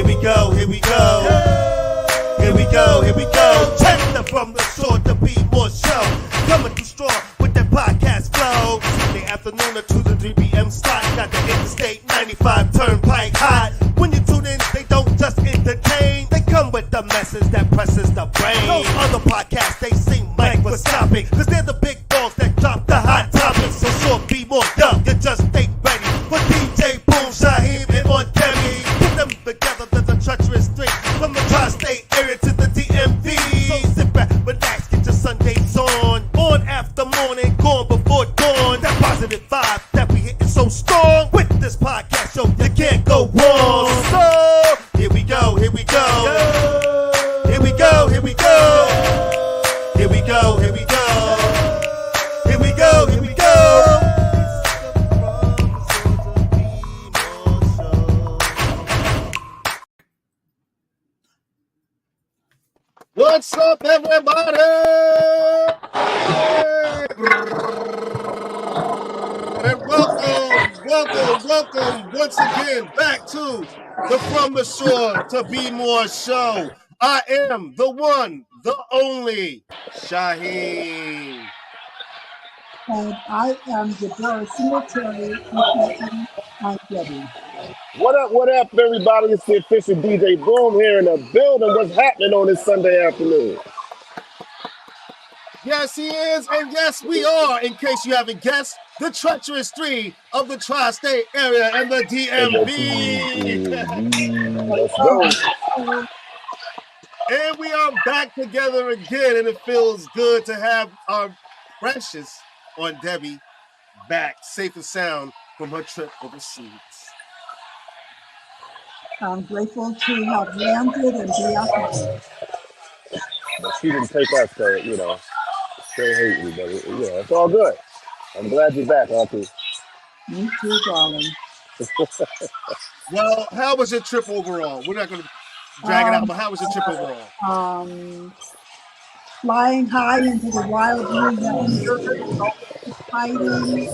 Here we go, here we go. Here we go, here we go. Check the From the Shore to Be More show. Coming through strong with that podcast flow. Sunday afternoon at 2 to 3 p.m. slot. Got the Interstate 95 Turnpike hot. When you tune in, they don't just entertain. They come with the message that presses the brain. Those other podcasts, they seem microscopic. Cause they're the big dogs that drop the hot topics. So sure, be more dumb. You just stay ready for DJ Boom, Shaheem, and on Demi. Put them together, there's a treacherous string. From the tri-state area to the DMV. So sit back, relax, get your Sundays on. On after morning, gone before dawn. That positive vibe that we hitting so strong. With this podcast show, you can't go wrong. So, here we go, here we go. Here we go, here we go. Here we go, here we go. Here we go, here we go. What's up, everybody? And welcome once again back to the From the Shore to Be More show. I am the one, the only, Shaheem. And I am Deborah Singletary, representing my Debbie. What up, everybody? It's the official DJ Boom here in the building. What's happening on this Sunday afternoon? Yes, he is, and yes, we are, in case you haven't guessed, the treacherous three of the tri-state area and the DMV. Let's go. And we are back together again, and it feels good to have our precious on Debbie back, safe and sound from her trip overseas. I'm grateful to have landed and be out there. But she didn't take us to, still hate me, but it's all good. I'm glad you're back, Auntie. Me too, darling. Well, how was your trip overall? We're not going to drag it out, but how was your trip overall? Flying high into the wild blue fighting.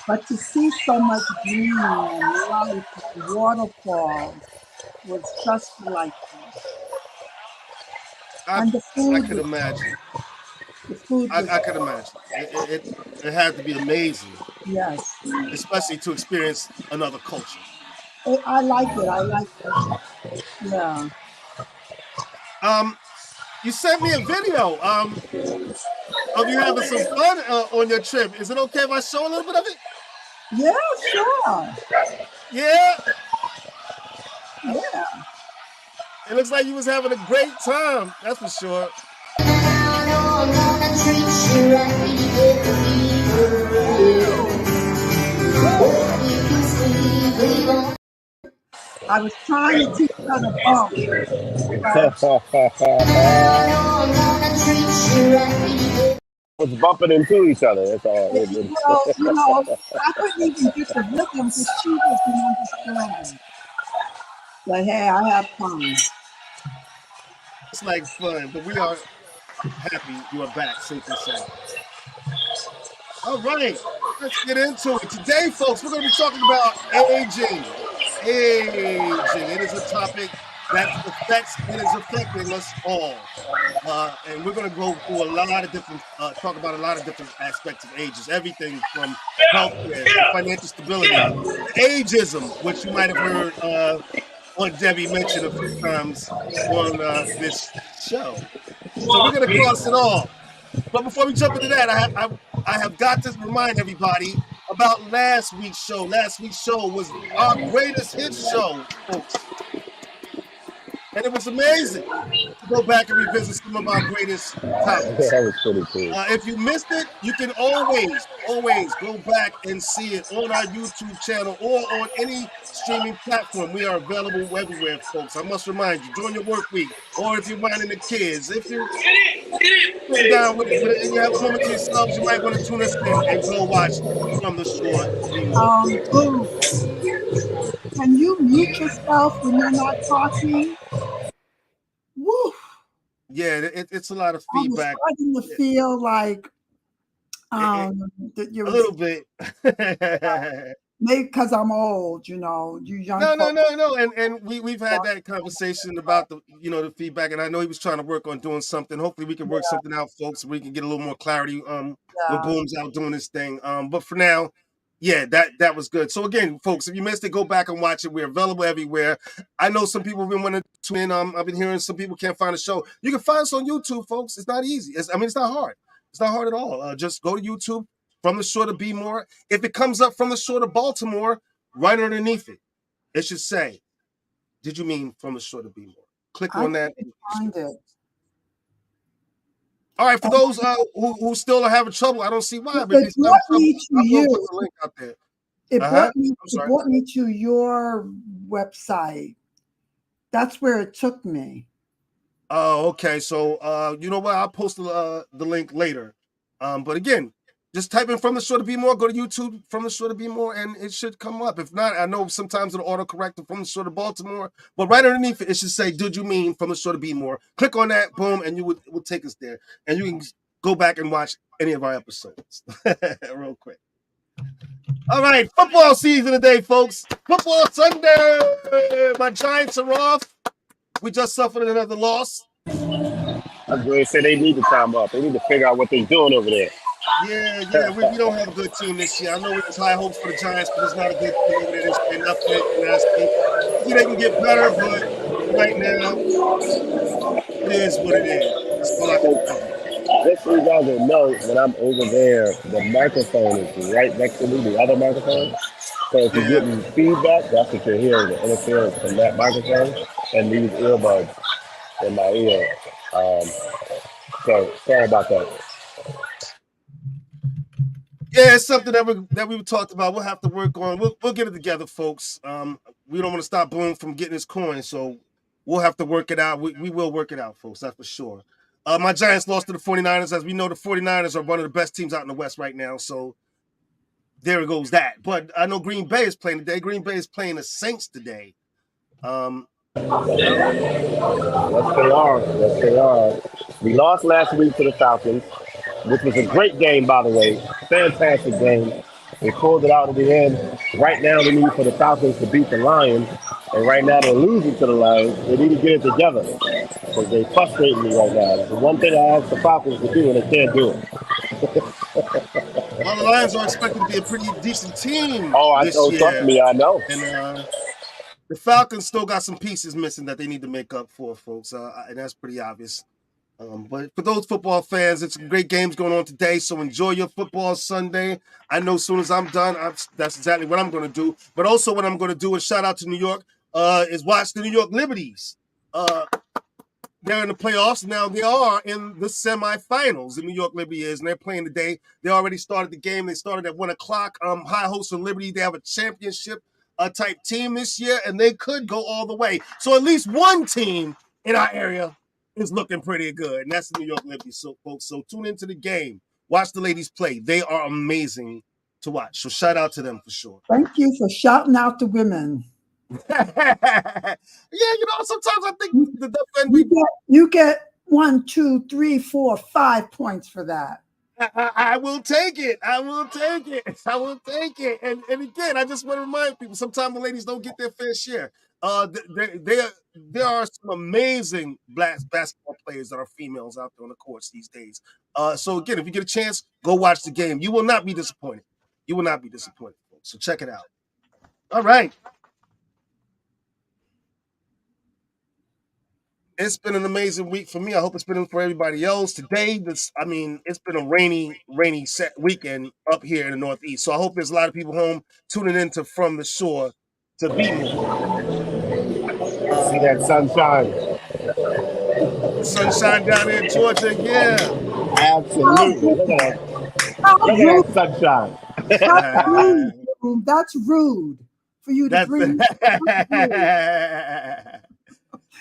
But to see so much green and life and waterfalls was just delightful. And the food, I could imagine. The food I could imagine. It had to be amazing. Yes. Especially to experience another culture. I like it. Yeah. You sent me a video of you having some fun on your trip. Is it okay if I show a little bit of it? Yeah, sure. Yeah? Yeah. It looks like you was having a great time, that's for sure. I was trying to teach her to bump. Was bumping into each other. That's all. I couldn't even get the rhythm because she wasn't understanding. But hey, I have fun. It's like fun, but we are happy you are back, safe and sound. All right, let's get into it. Today, folks, we're going to be talking about aging. It is a topic that is affecting us all. And we're going to go through talk about a lot of different aspects of ages. Everything from healthcare, financial stability, ageism, which you might have heard on Debbie mention a few times on this show. So we're going to cross it all. But before we jump into that, I have got to remind everybody about last week's show. Last week's show was our greatest hits show, folks. And it was amazing to go back and revisit some of our greatest topics. That was pretty cool. If you missed it, you can always go back and see it on our YouTube channel or on any streaming platform. We are available everywhere, folks. I must remind you, during your work week, or if you're minding the kids, if you're sitting down with it and you have a moment to yourselves, you might want to tune us in and go watch From the Shore. Can you mute yourself when you're not talking? Woo! Yeah, it's a lot of feedback. I'm starting to feel like a little bit. maybe because I'm old, you young No, folks. and we've had that conversation about the feedback, and I know he was trying to work on doing something. Hopefully, we can work something out, folks. So we can get a little more clarity when Yeah. Boom's out doing this thing. But for now, yeah, that was good. So again, folks, if you missed it, go back and watch it. We're available everywhere. I know some people have been wanting to tune in. I've been hearing some people can't find the show. You can find us on YouTube, folks. It's not easy. It's not hard. It's not hard at all. Just go to YouTube, From the Shore to Be More. If it comes up From the Shore to Baltimore, right underneath it, it should say, "Did you mean From the Shore to Be More?" Click on that. Find it. All right, for those who still are having trouble, I don't see why. But It brought me to you. Put the link out there. It brought me to your website. That's where it took me. Oh, okay. So you know what? I'll post the link later. But again, just type in From the Shore to Be More. Go to YouTube, From the Shore to Be More, and it should come up. If not, I know sometimes it'll autocorrect From the Shore to Baltimore. But right underneath it, it should say, "Did you mean From the Shore to Be More?" Click on that, boom, and it will take us there. And you can go back and watch any of our episodes real quick. All right, football season today, folks. Football Sunday. My Giants are off. We just suffered another loss. I was going to say they need to time up. They need to figure out what they're doing over there. Yeah, we don't have a good team this year. I know it's high hopes for the Giants, but it's not a good team over there. It's been up there. They can get better, but right now, it is what it is. That's all I can tell. Just so you guys will know, when I'm over there, the microphone is right next to me, the other microphone. So if you're getting feedback, that's what you're hearing, the interference from that microphone and these earbuds in my ear. So sorry about that. Yeah, it's something that we talked about. We'll have to work on. We'll get it together, folks. We don't want to stop Boom from getting his coin, so we'll have to work it out. We will work it out, folks. That's for sure. My Giants lost to the 49ers. As we know, the 49ers are one of the best teams out in the West right now. So there goes that. But I know Green Bay is playing today. Green Bay is playing the Saints today. Yes, they are. We lost last week to the Falcons, which was a great game, by the way. Fantastic game. They pulled it out at the end. Right now, they need for the Falcons to beat the Lions. And right now, they're losing to the Lions. They need to get it together. Because they're frustrating me right now. It's the one thing I asked the Falcons to do, and they can't do it. Well, the Lions are expected to be a pretty decent team. Trust me, I know. And the Falcons still got some pieces missing that they need to make up for, folks. And that's pretty obvious. But for those football fans, it's some great games going on today. So enjoy your football Sunday. I know as soon as I'm done, that's exactly what I'm going to do. But also what I'm going to do is shout out to New York, is watch the New York Liberties. They're in the playoffs. Now they are in the semifinals. The New York Liberty is, and they're playing today. They already started the game. They started at 1 o'clock. High hopes for Liberty. They have a championship type team this year, and they could go all the way. So at least one team in our area is looking pretty good, and that's the New York Liberty, folks. So tune into the game. Watch the ladies play. They are amazing to watch. So shout out to them for sure. Thank you for shouting out the women. Yeah, sometimes I think you get 1, 2, 3, 4, 5 points for that. I will take it. And again, I just want to remind people, sometimes the ladies don't get their fair share. There are some amazing black basketball players that are females out there on the courts these days. So again, if you get a chance, go watch the game. You will not be disappointed. Folks. So check it out. All right. It's been an amazing week for me. I hope it's been for everybody else. Today, it's been a rainy set weekend up here in the Northeast. So I hope there's a lot of people home tuning into From the Shore to Be More. See that sunshine. Sunshine down there in Georgia, yeah. Absolutely. Look at that sunshine. That's rude for you to bring.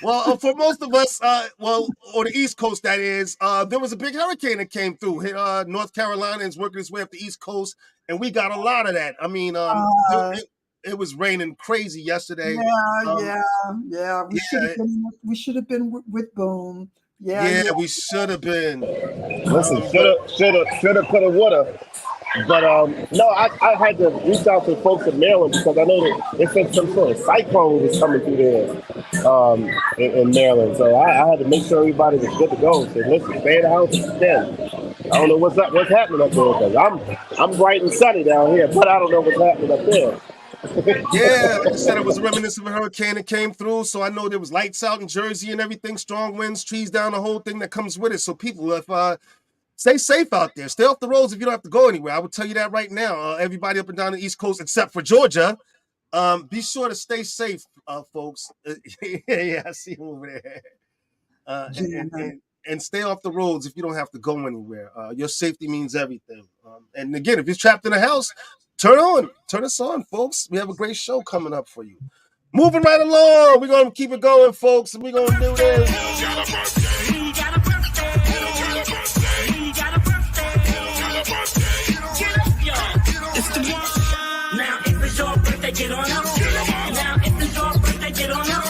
Well, for most of us, on the East Coast, that is, there was a big hurricane that came through, hit North Carolina, and is working its way up the East Coast, and we got a lot of that. I mean, it was raining crazy yesterday. Yeah. We should have been with Boom. Yeah, we should have been. Listen, shoulda, coulda, woulda. But no, I had to reach out to folks in Maryland because I know that they said some sort of cyclone was coming through there in Maryland. So I had to make sure everybody was good to go. So listen, stay in the house if you can. I don't know what's happening up there because I'm bright and sunny down here, but I don't know what's happening up there. Yeah, like I said, it was reminiscent of a hurricane that came through. So I know there was lights out in Jersey and everything, strong winds, trees down, the whole thing that comes with it. So people, if stay safe out there, stay off the roads if you don't have to go anywhere. I would tell you that right now. Everybody up and down the East Coast, except for Georgia, be sure to stay safe, folks. Yeah, I see him over there. And stay off the roads if you don't have to go anywhere. Your safety means everything. And again, if you're trapped in a house, turn us on, folks. We have a great show coming up for you. Moving right along, we're gonna keep it going, folks, and we're gonna do this. Now if it's your birthday, get on up. Now if it's your birthday, get on up.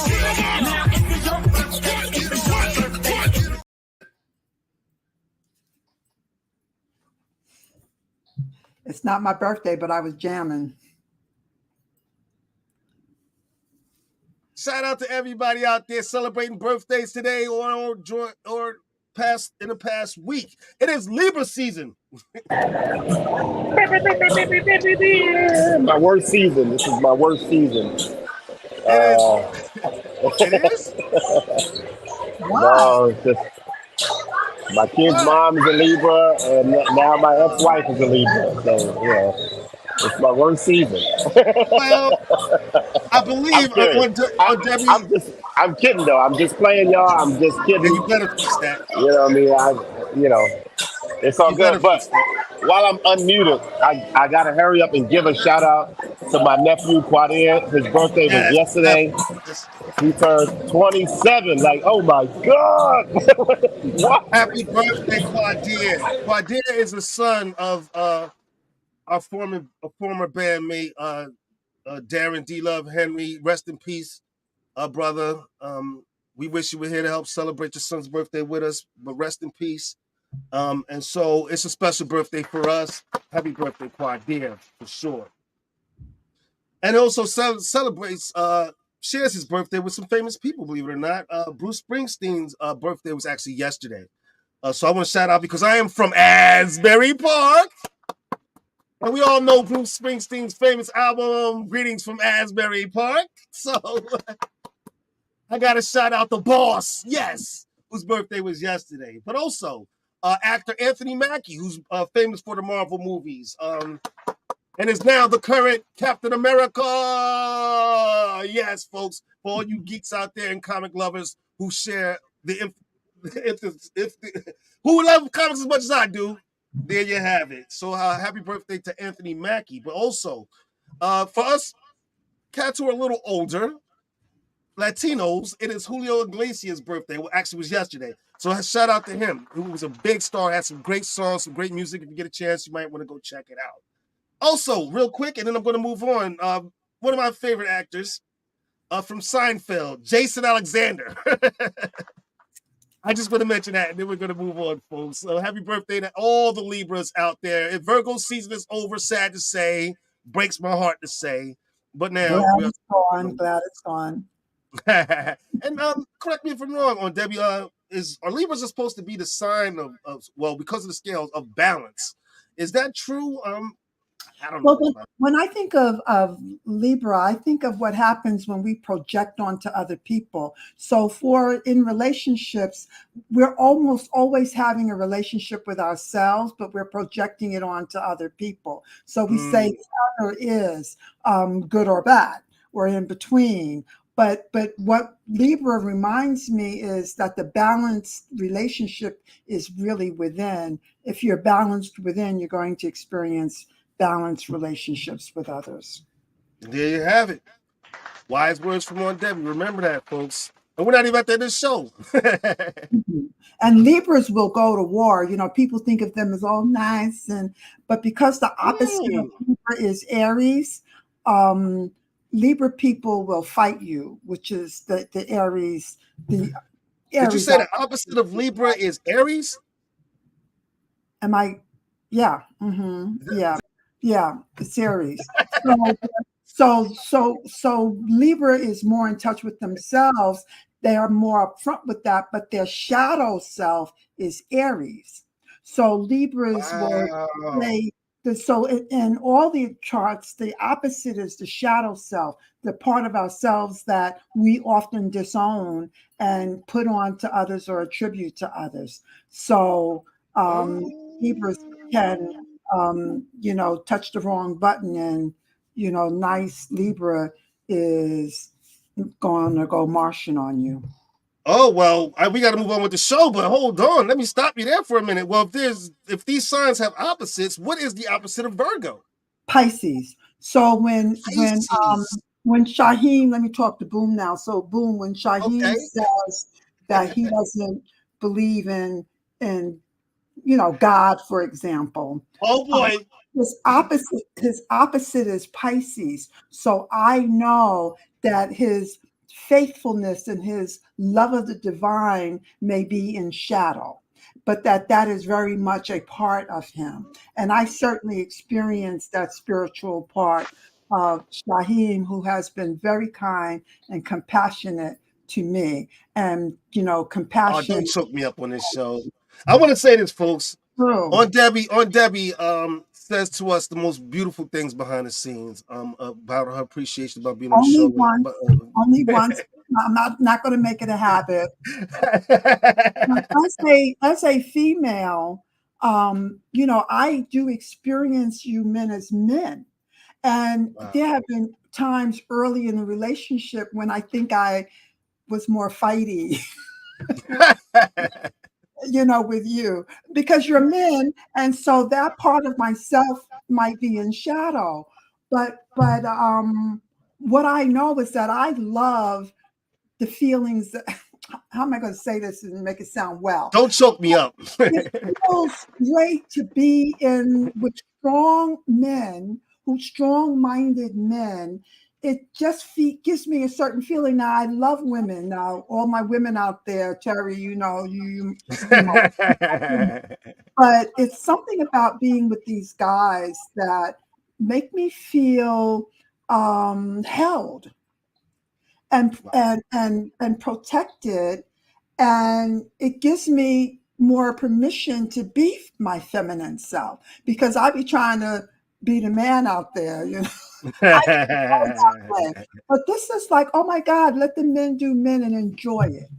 Now if it's your birthday, if it's your birthday. It's not my birthday, but I was jamming. Shout out to everybody out there celebrating birthdays today or past in the past week. It is Libra season. My worst season. This is my worst season. It is? Wow. No, it's just my kid's mom is a Libra, and now my ex-wife is a Libra. So, it's my worst season. Well, I believe I'm kidding though. I'm just playing, y'all. I'm just kidding. You better fix that. You know what I mean? It's all good. But while I'm unmuted, I gotta hurry up and give a shout out to my nephew Quadir. His birthday was yesterday. He turned 27. Like, oh my God! What? Happy birthday, Quadir. Quadir is the son of our former bandmate, Darren D. Love Henry. Rest in peace, brother. We wish you were here to help celebrate your son's birthday with us, but rest in peace. And so it's a special birthday for us. Happy birthday, Quadir, for sure. And also celebrates, shares his birthday with some famous people, believe it or not. Bruce Springsteen's birthday was actually yesterday. So I want to shout out because I am from Asbury Park. And we all know Bruce Springsteen's famous album, Greetings from Asbury Park. So I got to shout out the boss, yes, whose birthday was yesterday. But also actor Anthony Mackie, who's famous for the Marvel movies and is now the current Captain America. Yes, folks, for all you geeks out there and comic lovers who share who love comics as much as I do. There you have it. So happy birthday to Anthony Mackie. But also, for us cats who are a little older, Latinos, it is Julio Iglesias' birthday. Well, actually, it was yesterday. So shout out to him, who was a big star, had some great songs, some great music. If you get a chance, you might want to go check it out. Also, real quick, and then I'm going to move on. One of my favorite actors from Seinfeld, Jason Alexander. I just want to mention that, and then we're going to move on, folks. So happy birthday to all the Libras out there. If Virgo season is over, sad to say, breaks my heart to say. But now... Glad it's gone. And correct me if I'm wrong on Debbie, are Libras are supposed to be the sign of because of the scales, of balance. Is that true? I don't know. When I think of Libra, I think of what happens when we project onto other people. So in relationships, we're almost always having a relationship with ourselves, but we're projecting it onto other people. So we say the other is good or bad, or in between. But what Libra reminds me is that the balanced relationship is really within. If you're balanced within, you're going to experience balanced relationships with others. There you have it. Wise words from Aunt Debbie. Remember that, folks. And we're not even at this show. And Libras will go to war. People think of them as all nice, but because the opposite of Libra is Aries, Libra people will fight you, which is the Aries. Did you say the opposite of Libra is Aries? Am I Yeah. Yeah. The series. So Libra is more in touch with themselves. They are more upfront with that, but their shadow self is Aries. So Libras will Wow. say in all the charts, the opposite is the shadow self, the part of ourselves that we often disown and put on to others or attribute to others. So Libras can Oh. touch the wrong button and, nice Libra is going to go Martian on you. Oh well, we got to move on with the show. But hold on, let me stop you there for a minute. Well, if these signs have opposites, what is the opposite of Virgo? Pisces. So Pisces. when Shaheem, let me talk to Boom now. So Boom, when Okay. Shaheem says that he doesn't believe in God, for example, Oh um, boy. his opposite is Pisces. So I know that his faithfulness and his love of the divine may be in shadow, but that is very much a part of him. And I certainly experienced that spiritual part of Shaheen, who has been very kind and compassionate to me. And Oh, compassion. don't choke me up on this show. I want to say this, folks. True. On Debbie says to us the most beautiful things behind the scenes about her appreciation about being on the Only show. once, only once. I'm not going to make it a habit. As a female, I do experience you men as men, and Wow. there have been times early in the relationship when I think I was more fighty, with you because you're men, and so that part of myself might be in shadow. But what I know is that I love the feelings that, how am I going to say this and make it sound well? Don't choke me up. It feels great to be in with strong men, who strong-minded men. It just gives me a certain feeling. Now I love women. Now all my women out there, Terry, you know, but it's something about being with these guys that make me feel held and Wow. and protected, and it gives me more permission to be my feminine self because I be trying to be the man out there, I go that way. But this is like, oh my God, let the men do men and enjoy it.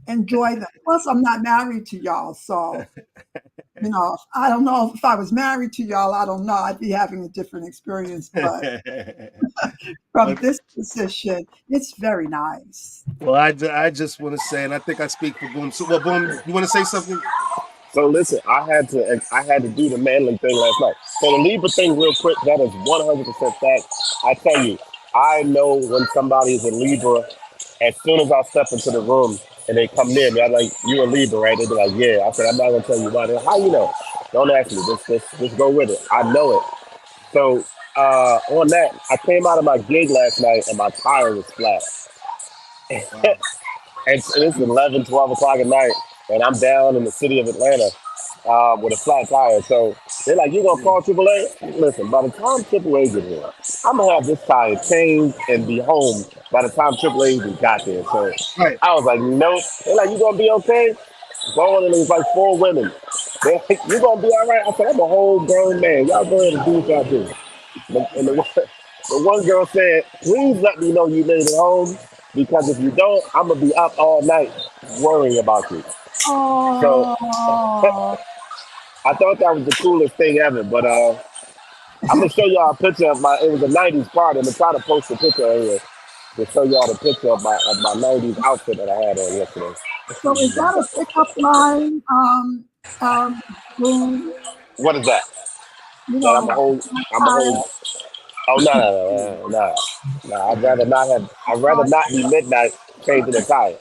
Enjoy them. Plus, I'm not married to y'all, so I don't know if I was married to y'all. I don't know. I'd be having a different experience, but from Well, this position, it's very nice. I just want to say, and I think I speak for Boom. So, well, Boom, you want to say something? So listen, I had to do the manling thing last night. So the Libra thing, real quick, that is 100% fact. I tell you, I know when somebody is a Libra as soon as I step into the room and they come near me. I'm like, "You a Libra, right?" They be like, "Yeah." I said, "I'm not gonna tell you why." They're like, "How you know?" Don't ask me. Just go with it. I know it. So on that, I came out of my gig last night and my tire was flat. Wow. And so it's 11, 12 o'clock at night, and I'm down in the city of Atlanta with a flat tire. So they're like, "You gonna Mm. call AAA?" Listen, by the time AAA get here, I'm gonna have this tire changed and be home by the time AAA even got there. So Right. I was like, "Nope." They're like, "You gonna be okay?" Going and it was like four women. They're like, "You gonna be all right?" I said, "I'm a whole grown man. Y'all go ahead and do what y'all do." The one girl said, "Please let me know you made it home because if you don't, I'm gonna be up all night worrying about you." So Oh, I thought that was the coolest thing ever. But I'm gonna show y'all a picture of my. It was a '90s party. I'm gonna try to post a picture of here to show y'all the picture of my '90s outfit that I had on yesterday. so is that a pickup line? Boom, What is that? you That I'm a know, whole. I'm a tire. whole. Oh no! I'd rather not have. I'd rather not be midnight changing the tire.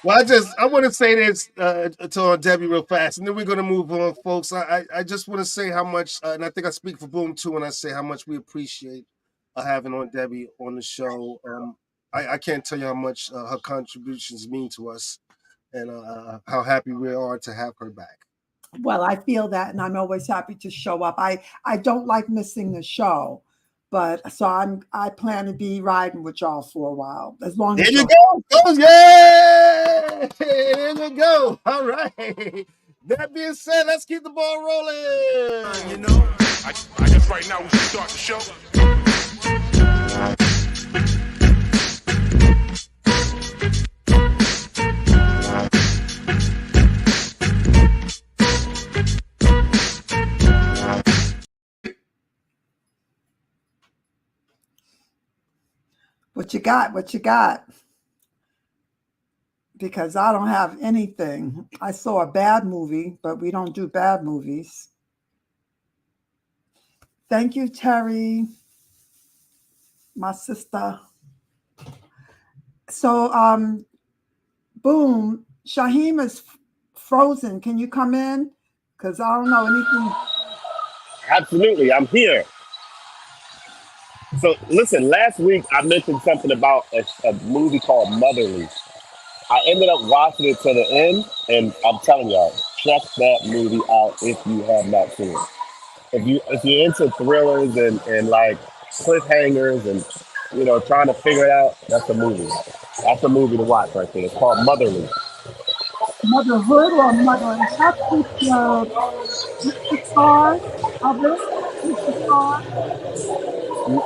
Well, I want to say this to Debbie real fast, and then we're going to move on, folks. I just want to say how much, and I think I speak for Boom too when I say how much we appreciate having on Debbie on the show. I can't tell you how much her contributions mean to us, and how happy we are to have her back. Well, I feel that, and I'm always happy to show up. I don't like missing the show, but so I plan to be riding with y'all for a while, as long There as you you're. go. Oh, yeah. There you go. All right. That being said, let's keep the ball rolling. You know, I guess right now we should start the show. What you got? What you got? Because I don't have anything. I saw a bad movie, but we don't do bad movies. Thank you, Terry, my sister. So, boom, Shaheem is frozen. Can you come in? Because I don't know anything. Absolutely, I'm here. So listen, last week I mentioned something about a movie called Motherly. I ended up watching it to the end, and I'm telling y'all, check that movie out if you have not seen it. If you're into thrillers and like cliffhangers and trying to figure it out, that's a movie. That's a movie to watch right there. It's called Motherly. Motherhood or mother? That's the star of it. Who's the star?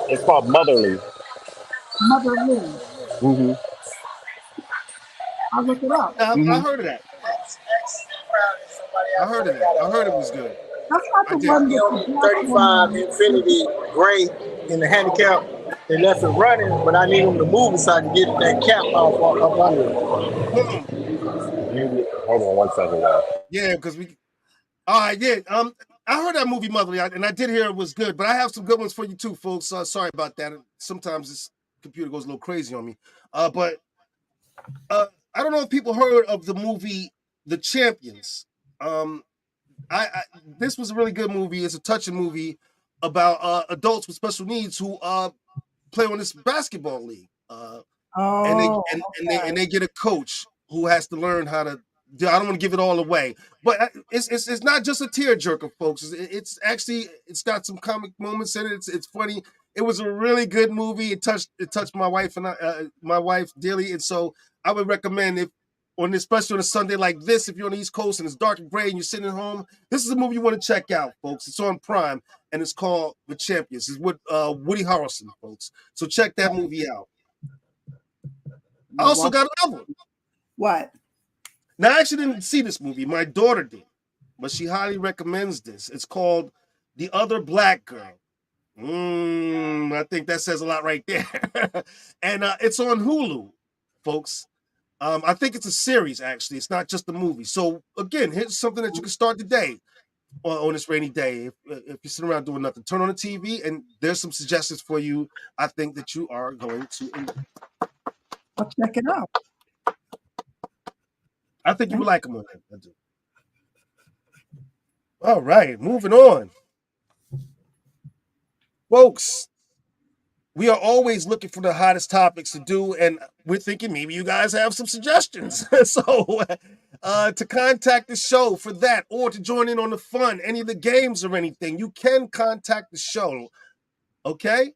It's called Motherly. Mother Lee. Hmm. I'll look it up. I Hmm. heard of that. I heard of that. I heard it was good. That's not I the did. one with the black 35 woman. Infinity Gray in the handicap. They left it running, but I need them to move it so I can get that cap off up under it. Hold on one second, y'all. Yeah, because we. All right, yeah. I heard that movie Motherly, and I did hear it was good, but I have some good ones for you too, folks. Sorry about that. Sometimes this computer goes a little crazy on me. But I don't know if people heard of the movie The Champions. I this was a really good movie. It's a touching movie about adults with special needs who play on this basketball league. And they Oh, and they get a coach who has to learn how to do. I don't want to give it all away, but it's not just a tearjerker, folks. It's actually it's got some comic moments in it. It's funny. It was a really good movie. It touched my wife and my wife dearly, and so I would recommend if especially on a Sunday like this, if you're on the East Coast and it's dark and gray and you're sitting at home, this is a movie you want to check out, folks. It's on Prime and it's called The Champions. It's with Woody Harrelson, folks. So check that movie out. I also got another one. what? Now, I actually didn't see this movie. My daughter did, but she highly recommends this. It's called The Other Black Girl. I think that says a lot right there. And it's on Hulu, folks. I think it's a series, actually. It's not just a movie. So, again, here's something that you can start today on this rainy day. If you're sitting around doing nothing, turn on the TV, and there's some suggestions for you. I think that you are going to enjoy. I'll check it out. I think you would like them on that. I do. All right, moving on. Folks, we are always looking for the hottest topics to do, and we're thinking maybe you guys have some suggestions. So, to contact the show for that or to join in on the fun, any of the games or anything, you can contact the show. Okay?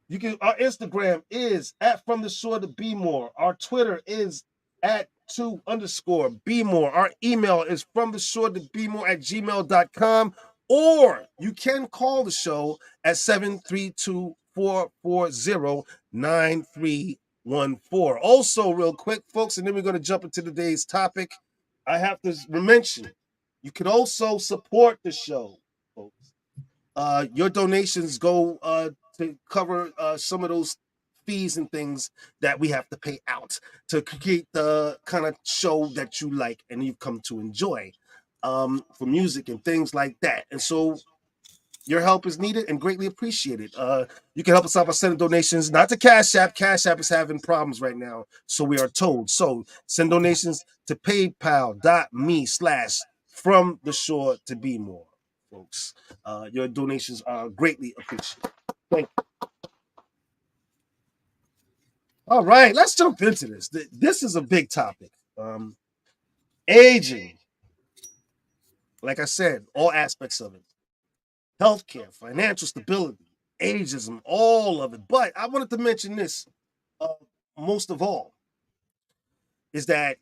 You can. Our Instagram is at From the Shore to Be More. Our Twitter is at @2_be more. Our email is from the shore to be more @gmail.com. Or you can call the show at 732-440-9314. Also, real quick, folks, and then we're going to jump into today's topic. I have to mention, you can also support the show, folks. Your donations go to cover some of those fees and things that we have to pay out to create the kind of show that you like and you've come to enjoy, for music and things like that. And so your help is needed and greatly appreciated. You can help us out by sending donations, not to Cash App. Cash App is having problems right now, so we are told. So send donations to paypal.me/from the shore to be more, folks. Your donations are greatly appreciated. Thank you. All right, let's jump into this. This is a big topic. Aging. Like I said, all aspects of it. Healthcare, financial stability, ageism, all of it. But I wanted to mention this most of all is that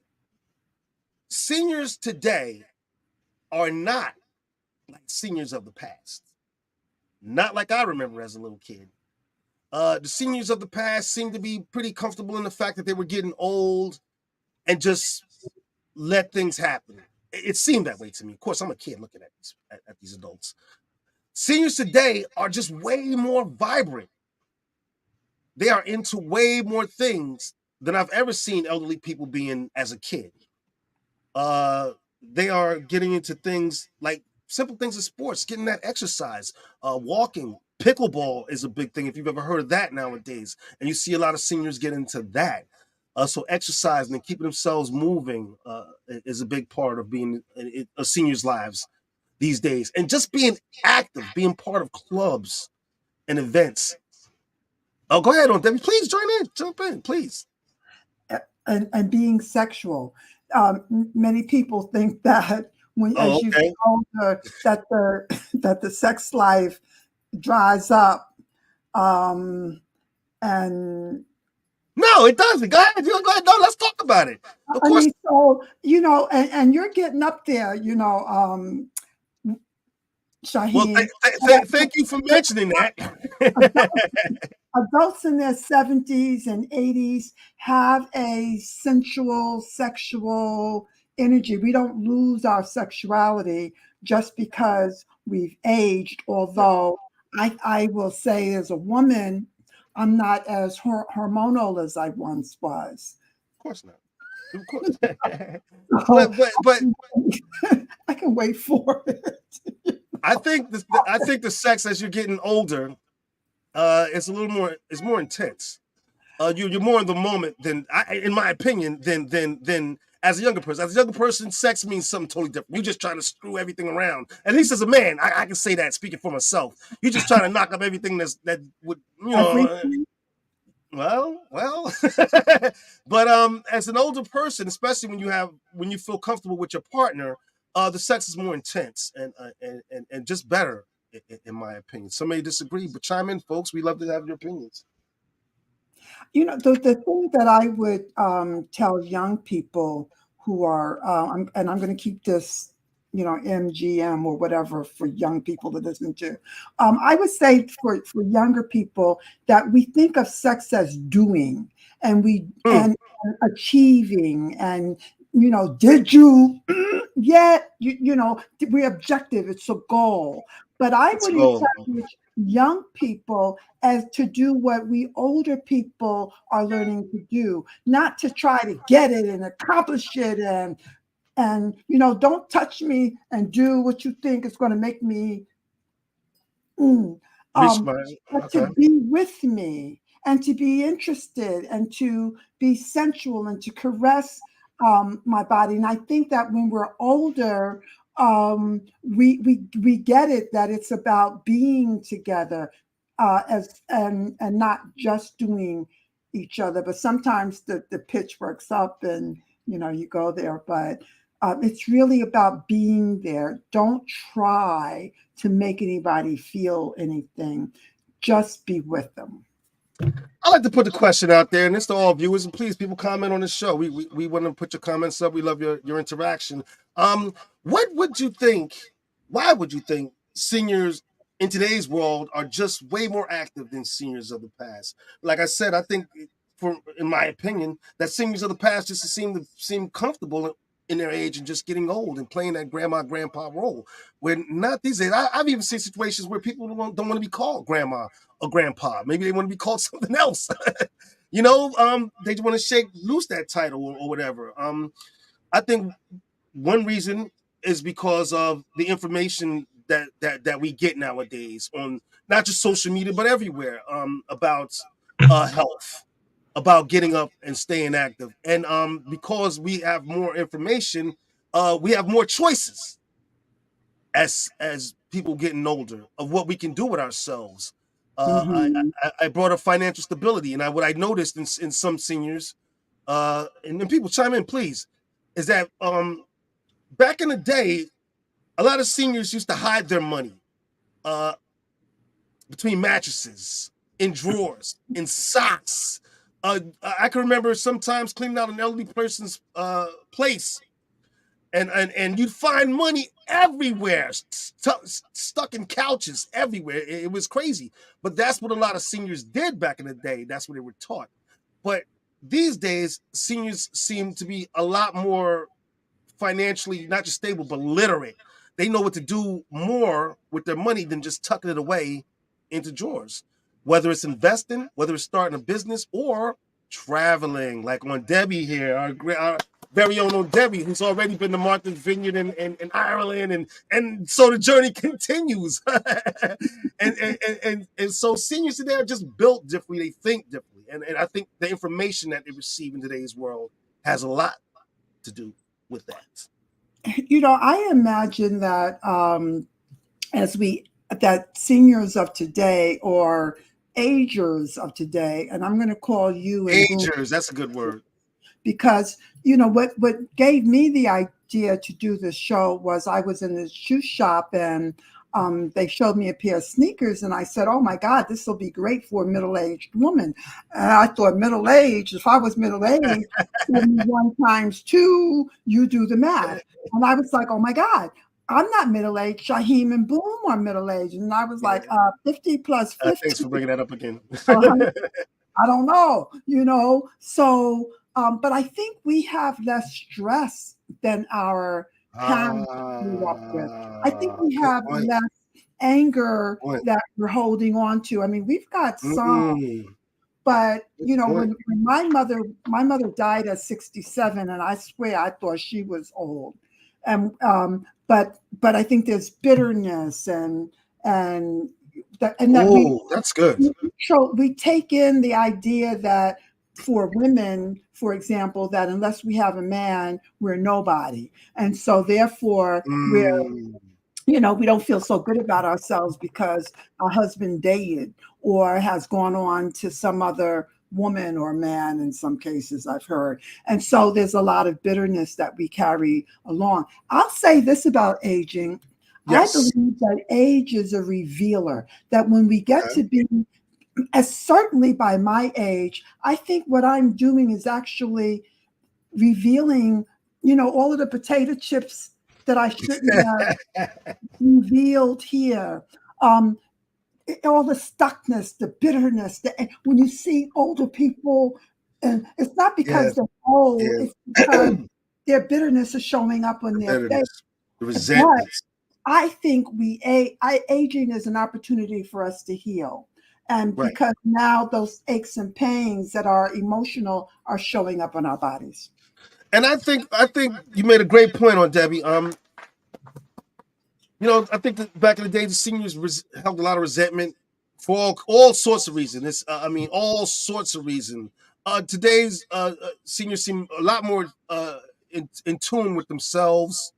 seniors today are not like seniors of the past. Not like I remember as a little kid. The seniors of the past seem to be pretty comfortable in the fact that they were getting old and just let things happen. It seemed that way to me. Of course, I'm a kid looking at these adults. Seniors today are just way more vibrant. They are into way more things than I've ever seen elderly people being as a kid. They are getting into things like simple things in sports, getting that exercise, walking. Pickleball is a big thing if you've ever heard of that nowadays, and you see a lot of seniors get into that. So exercising and keeping themselves moving is a big part of being a senior's lives these days, and just being active, being part of clubs and events. Oh, go ahead, on Debbie. Please jump in, please. And being sexual. Many people think that as you get older, that the sex life dries up, and no, it doesn't. Go ahead. Go ahead. No, let's talk about it. Of course. so and you're getting up there, Shaheen. Well, thank you for mentioning that. Adults in their 70s and 80s have a sensual, sexual energy. We don't lose our sexuality just because we've aged, although I will say as a woman, I'm not as hormonal as I once was. Of course not. Of course. but I can wait for it. I think the sex as you're getting older, it's more intense. You're more in the moment than, in my opinion, than as a younger person. As a younger person, sex means something totally different. You're just trying to screw everything around. At least as a man, I can say that speaking for myself. You're just trying to knock up everything that would, well. But as an older person, especially when you feel comfortable with your partner, the sex is more intense and just better, in my opinion. Some may disagree, but chime in, folks. We love to have your opinions. The thing that I would tell young people who are, and I'm going to keep this, MGM or whatever for young people to listen to. I would say for younger people that we think of sex as doing and and achieving and, did you yet? We're objective. It's a goal. But I would encourage young people as to do what we older people are learning to do, not to try to get it and accomplish it and don't touch me and do what you think is going to make me but to be with me and to be interested and to be sensual and to caress my body. And I think that when we're older, we get it, that it's about being together and not just doing each other. But sometimes the pitch works up and you go there, but it's really about being there. Don't try to make anybody feel anything. Just be with them. I like to put the question out there, and it's to all viewers. And please, people, comment on the show. We want to put your comments up. We love your interaction. What would you think? Why would you think seniors in today's world are just way more active than seniors of the past? Like I said, I think, in my opinion, that seniors of the past just seem comfortable in their age and just getting old and playing that grandma, grandpa role. When not these days, I've even seen situations where people don't want to be called grandma or grandpa. Maybe they want to be called something else. They just want to shake loose that title or whatever. I think one reason is because of the information that we get nowadays on not just social media but everywhere, about health, about getting up and staying active, and because we have more information, we have more choices as people getting older of what we can do with ourselves. I brought up financial stability, and what I noticed in some seniors, and then people chime in, please, is that back in the day, a lot of seniors used to hide their money between mattresses, in drawers, in socks. I can remember sometimes cleaning out an elderly person's place, and you'd find money everywhere, stuck in couches everywhere. It was crazy, but that's what a lot of seniors did back in the day. That's what they were taught. But these days, seniors seem to be a lot more financially not just stable but literate. They know what to do more with their money than just tucking it away into drawers, whether it's investing, whether it's starting a business, or traveling, like on Debbie here, our very own Debbie, who's already been to Martha's Vineyard in Ireland, and so the journey continues. and so seniors today are just built differently, they think differently, and I think the information that they receive in today's world has a lot to do with that. I imagine that that seniors of today, or agers of today, and I'm going to call you agers, that's a good word, because what gave me the idea to do this show was I was in a shoe shop, and they showed me a pair of sneakers, and I said, oh my God, this will be great for a middle-aged woman. And I thought, middle-aged, if I was middle-aged, 1 times 2, you do the math. And I was like, oh my God, I'm not middle-aged. Shaheem and Boom are middle-aged. And I was like, 50 plus 50. Thanks for bringing that up again. I don't know, so, but I think we have less stress than our parents grew up with. I think we have less anger that we're holding on to. I mean, we've got some, but when my mother died at 67, and I swear I thought she was old, and but I think there's bitterness and that that's good. We take in the idea that for women, for example, that unless we have a man, we're nobody. And so therefore we don't feel so good about ourselves because our husband dated or has gone on to some other woman or man in some cases, I've heard. And so there's a lot of bitterness that we carry along. I'll say this about aging. Yes. I believe that age is a revealer, that when we get to be, as certainly by my age, I think what I'm doing is actually revealing, all of the potato chips that I shouldn't have revealed here. All the stuckness, the bitterness, when you see older people, and it's not because they're old, it's because their bitterness is showing up on their face. The resentment. I think aging is an opportunity for us to heal. And because now those aches and pains that are emotional are showing up on our bodies. And I think you made a great point on Debbie. I think that back in the day, the seniors held a lot of resentment for all sorts of reasons. All sorts of reasons. Today's seniors seem a lot more in tune with themselves,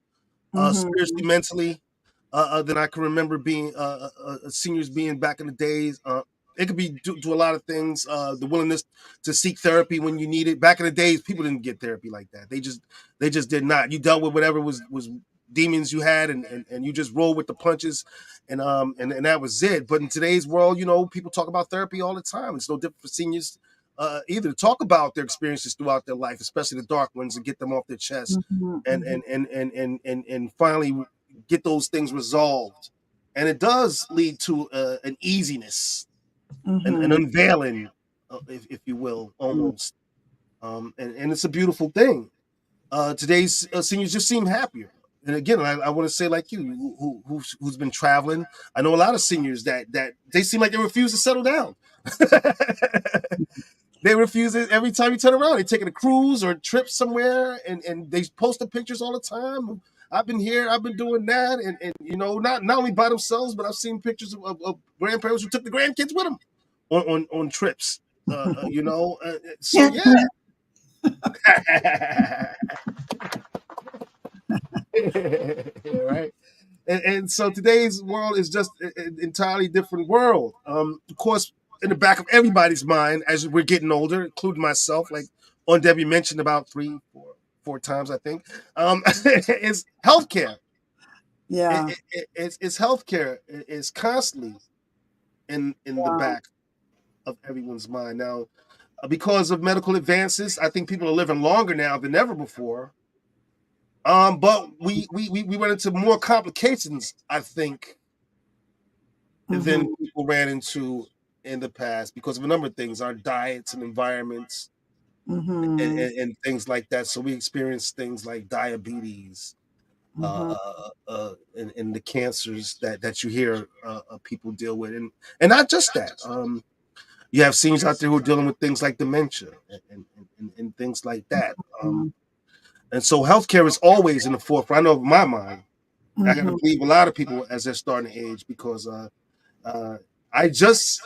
spiritually, mentally, than I can remember being seniors being back in the days. It could be due to a lot of things. The willingness to seek therapy when you need it. Back in the days, people didn't get therapy like that. They just did not. You dealt with whatever was demons you had, and you just roll with the punches, and that was it. But in today's world, people talk about therapy all the time. It's no different for seniors either to talk about their experiences throughout their life, especially the dark ones, and get them off their chest, and finally get those things resolved. And it does lead to an easiness, an unveiling, if you will, almost. And it's a beautiful thing. Today's seniors just seem happier. And again, I want to say, like you, who's been traveling, I know a lot of seniors that they seem like they refuse to settle down. They refuse it every time you turn around. They're taking a cruise or a trip somewhere, and they post the pictures all the time. I've been here, I've been doing that, and not only by themselves, but I've seen pictures of grandparents who took the grandkids with them on trips. So yeah. Right. And so today's world is just an entirely different world. Of course, in the back of everybody's mind as we're getting older, including myself, like on Debbie mentioned about 3, 4 times, I think, is healthcare. Yeah. It's healthcare. It's constantly in the back of everyone's mind now. Because of medical advances, I think people are living longer now than ever before. But we run into more complications, I think, than Mhm. people ran into in the past because of a number of things, our diets and environments Mhm. and things like that. So we experience things like diabetes, Mhm. and the cancers that you hear people deal with, and not just that. You have seniors out there who are dealing with things like dementia and things like that. Mhm. And so healthcare is always in the forefront of my mind. I got to Mhm. believe a lot of people as they're starting to age because uh, I just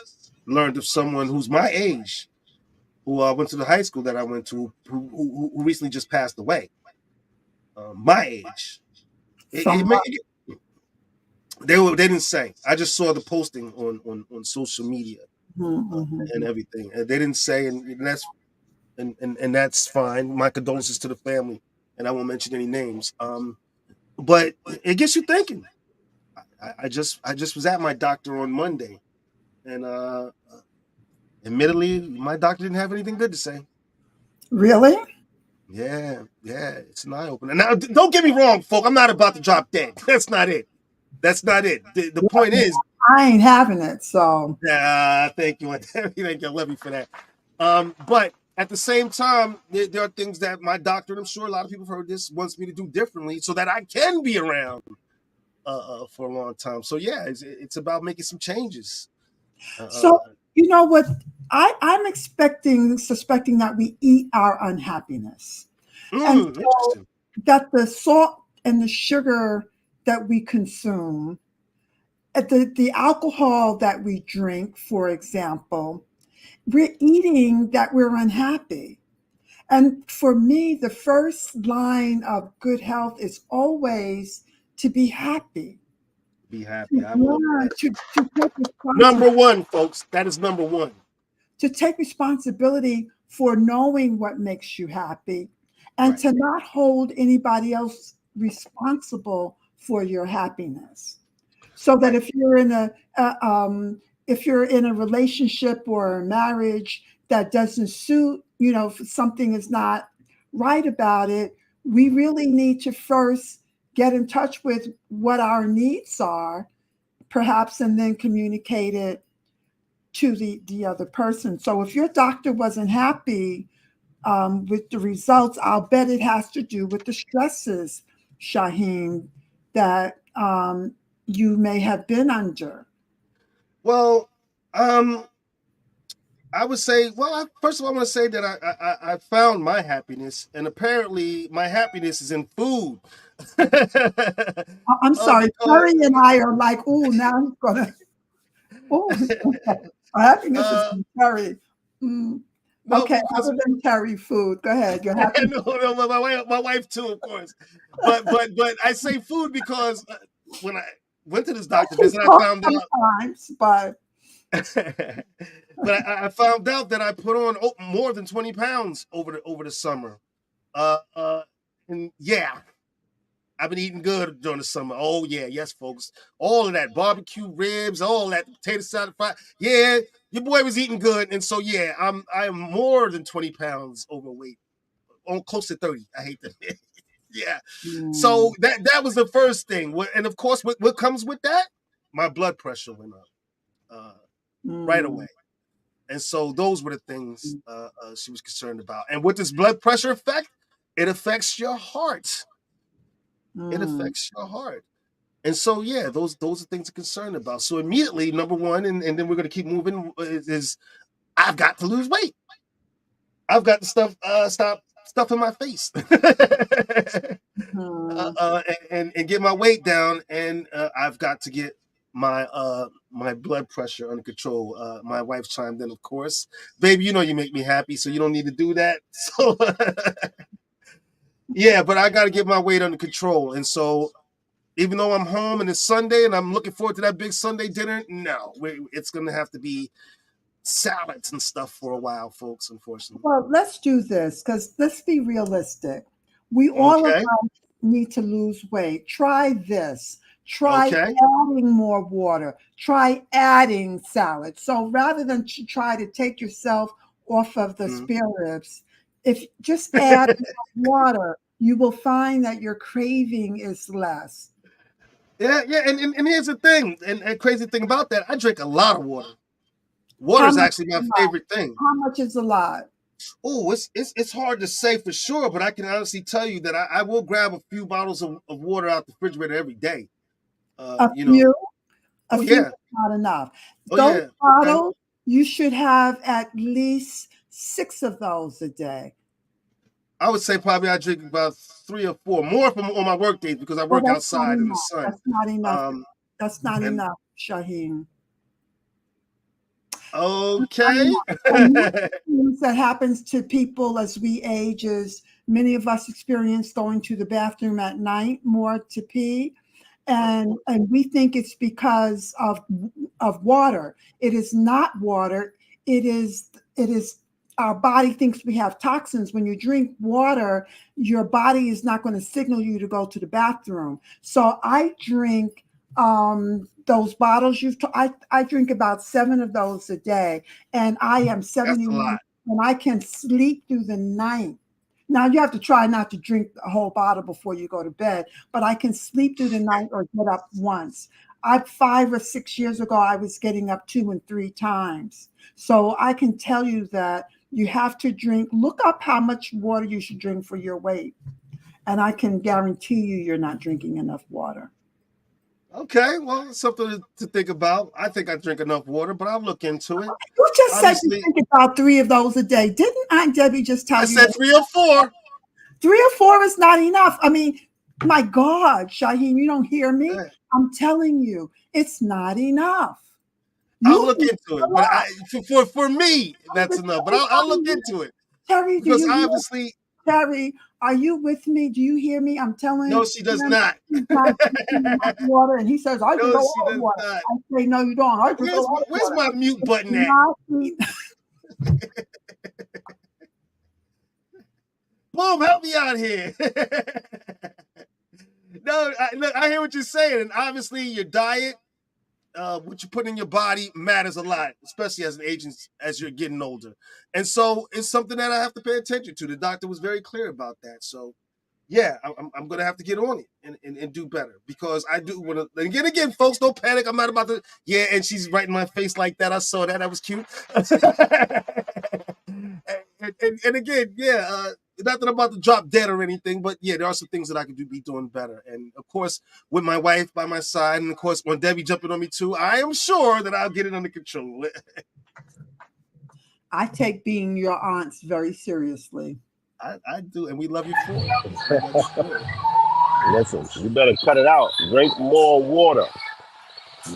learned of someone who's my age who went to the high school that I went to who recently just passed away. My age. From It, what? it, they didn't say. I just saw the posting on social media Mhm. and Mhm. everything. And they didn't say, and that's fine. My condolences to the family, and I won't mention any names. But it gets you thinking. I just was at my doctor on Monday, and admittedly, my doctor didn't have anything good to say. Really? Yeah, it's an eye opener. Now, don't get me wrong, folk. I'm not about to drop dead. That's not it. That's not it. The point is, I ain't having it. So thank you, thank you, love you for that. But at the same time, there are things that my doctor, and I'm sure a lot of people have heard this, wants me to do differently so that I can be around for a long time. So yeah, it's about making some changes. Uh, so uh, you know what? I'm suspecting that we eat our unhappiness. And so Interesting. that the salt and the sugar that we consume, the alcohol that we drink, for example, we're eating that we're unhappy. And for me, the first line of good health is always to be happy, Be happy. to I will. learn, to take Number responsibility, one, folks. That is number one. to take responsibility for knowing what makes you happy and Right. to not hold anybody else responsible for your happiness. So that Right. if you're in a relationship or a marriage that doesn't suit, if something is not right about it, we really need to first get in touch with what our needs are, perhaps, and then communicate it to the other person. So if your doctor wasn't happy with the results, I'll bet it has to do with the stresses, Shaheen, that you may have been under. Well, um, I would say, well, first of all, I want to say that I found my happiness, and apparently my happiness is in food. I'm sorry, Because Terry and I are like, oh, now he's gonna, oh, happiness is uh, in Terry. Mm, no, okay, because other than Terry food, go ahead. You're happy. no, my wife too, of course. But I say food because when I went to this doctor visit, I found out. Sometimes, but But I found out that I put on more than 20 pounds over the summer. Uh, uh, and yeah, I've been eating good during the summer. Oh yeah, yes, folks. All of that barbecue ribs, all that potato salad fry. Yeah, your boy was eating good, and so yeah, I am more than 20 pounds overweight, on close to 30. I hate that. Yeah. So mm, that was the first thing, and of course, what comes with that? My blood pressure went up right mm, away. And so those were the things she was concerned about. And what does blood pressure affect? It affects your heart. It mm, affects your heart. And so yeah, those are things to concern about. So immediately, number one, and then we're gonna keep moving is I've got to lose weight. I've got to stop stuffing my face. mm. And get my weight down, and I've got to get my blood pressure under control. My wife chimed in, of course. Baby, you know you make me happy, so you don't need to do that. So yeah, but I got to get my weight under control, and so even though I'm home and it's Sunday and I'm looking forward to that big Sunday dinner, no, it's gonna have to be salads and stuff for a while, folks. Unfortunately. Well, let's do this because let's be realistic. We all of Okay. us need to lose weight. Try this. Try Okay. adding more water. Try adding salad. So rather than try to take yourself off of the spare ribs, if just add water, you will find that your craving is less. Yeah, and here's the thing, and crazy thing about that, I drink a lot of water. Water How is much actually is my a lot? favorite thing. How much is a lot? Oh, it's hard to say for sure, but I can honestly tell you that I will grab a few bottles of water out the refrigerator every day. A You know, few? A oh few yeah, is not enough. oh Those yeah, okay. bottles, you should have at least 6 of those a day. I would say probably I drink about 3 or 4 more from on my work days because I Oh, work that's not outside in the enough. sun. That's not enough. Um, That's not and enough, Shaheem. okay. And one of the things that happens to people as we age is many of us experience going to the bathroom at night more to pee. And we think it's because of water. It is not water. It is our body thinks we have toxins. When you drink water, your body is not going to signal you to go to the bathroom. So I drink those bottles I drink about 7 of those a day, and I am That's a 71 lot. and I can sleep through the night. Now you have to try not to drink a whole bottle before you go to bed, but I can sleep through the night or get up once. 5 or 6 years ago, I was getting up 2 and 3 times. So I can tell you that you have to drink, look up how much water you should drink for your weight. And I can guarantee you, you're not drinking enough water. Okay, well, something to think about. I think I drink enough water, but I'll look into it. You just said you Obviously, drink about 3 of those a day. Didn't Aunt Debbie just tell I you said that 3 or 4. 3 or 4 is not enough? I mean, my God, Shaheem, you don't hear me? Yeah, I'm telling you, it's not enough. I'll You look eat into a it, but lot. for me, that's enough. But I'll look into it Terry, do because you hear? obviously, Terry, are you with me? Do you hear me? I'm telling no, she does him not. he's not drinking enough water, and he says, I drink a No, lot she of does water. not. I say, no, you don't. I drink a lot of Where's water. my mute button at? Not eat- Boom, help me out here. No, I hear what you're saying, and obviously your diet, what you put in your body matters a lot, especially as an agent as you're getting older. And so it's something that I have to pay attention to. The doctor was very clear about that. So yeah, I'm gonna have to get on it and do better because I do want to. Again, folks, don't panic. I'm not about to. Yeah, and she's right in my face like that. I saw that. That was cute. and again, yeah, not that I'm about to drop dead or anything, but yeah, there are some things that I could be doing better. And of course, with my wife by my side, and of course, when Debbie jumping on me too, I am sure that I'll get it under control. I take being your aunts very seriously. I do, and we love you for it. Listen, you better cut it out. Drink more water.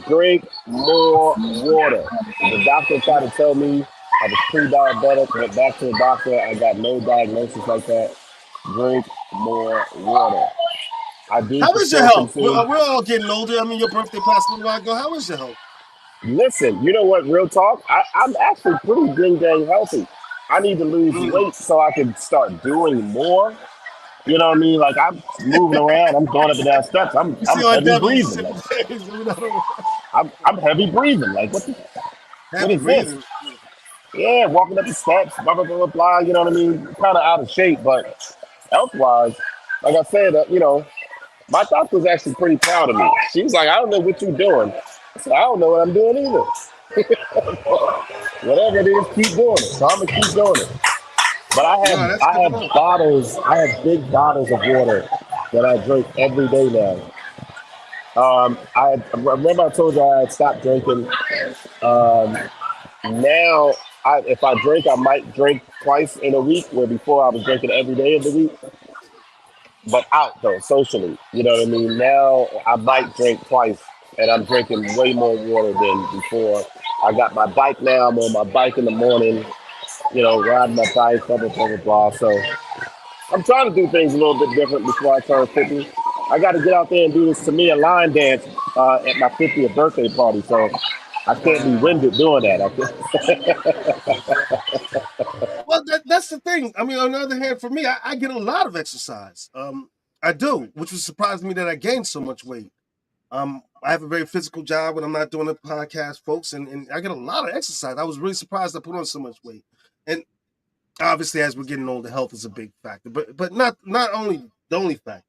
Drink more water. The doctor tried to tell me I was pre-diabetic. Went back to the doctor. I got no diagnosis like that. Drink more water. I do How is your still health? consume. We're all getting older. I mean, your birthday passed a little while ago. How is your health? Listen, you know what? Real talk. I'm actually pretty dang healthy. I need to lose weight so I can start doing more. You know what I mean? Like I'm moving around. I'm going up and down steps. I'm You see on heavy Debbie, breathing. I'm heavy breathing. Like what heavy is this? breathing. Yeah, walking up the steps, blah blah blah blah. You know what I mean? Kind of out of shape, but health wise, like I said, you know, my doctor was actually pretty proud of me. She was like, I don't know what you're doing. I said, I don't know what I'm doing either. Whatever it is, keep doing it. So I'm gonna keep doing it. But I have bottles. I have big bottles of water that I drink every day now. I remember I told you I had stopped drinking. Now, if I drink, I might drink twice in a week, where before I was drinking every day of the week. But out though, socially, you know what I mean? Now I might drink twice, and I'm drinking way more water than before. I got my bike now. I'm on my bike in the morning, you know, riding my bike, blah, blah, blah, blah, blah. So I'm trying to do things a little bit different before I turn 50. I got to get out there and do this Tamia line dance at my 50th birthday party. So I can't be winded doing that. Well, that's the thing. I mean, on the other hand, for me, I get a lot of exercise. I do, which was surprising me that I gained so much weight. I have a very physical job when I'm not doing a podcast, folks, and I get a lot of exercise. I was really surprised I put on so much weight. And obviously, as we're getting older, health is a big factor, but not only the only factor.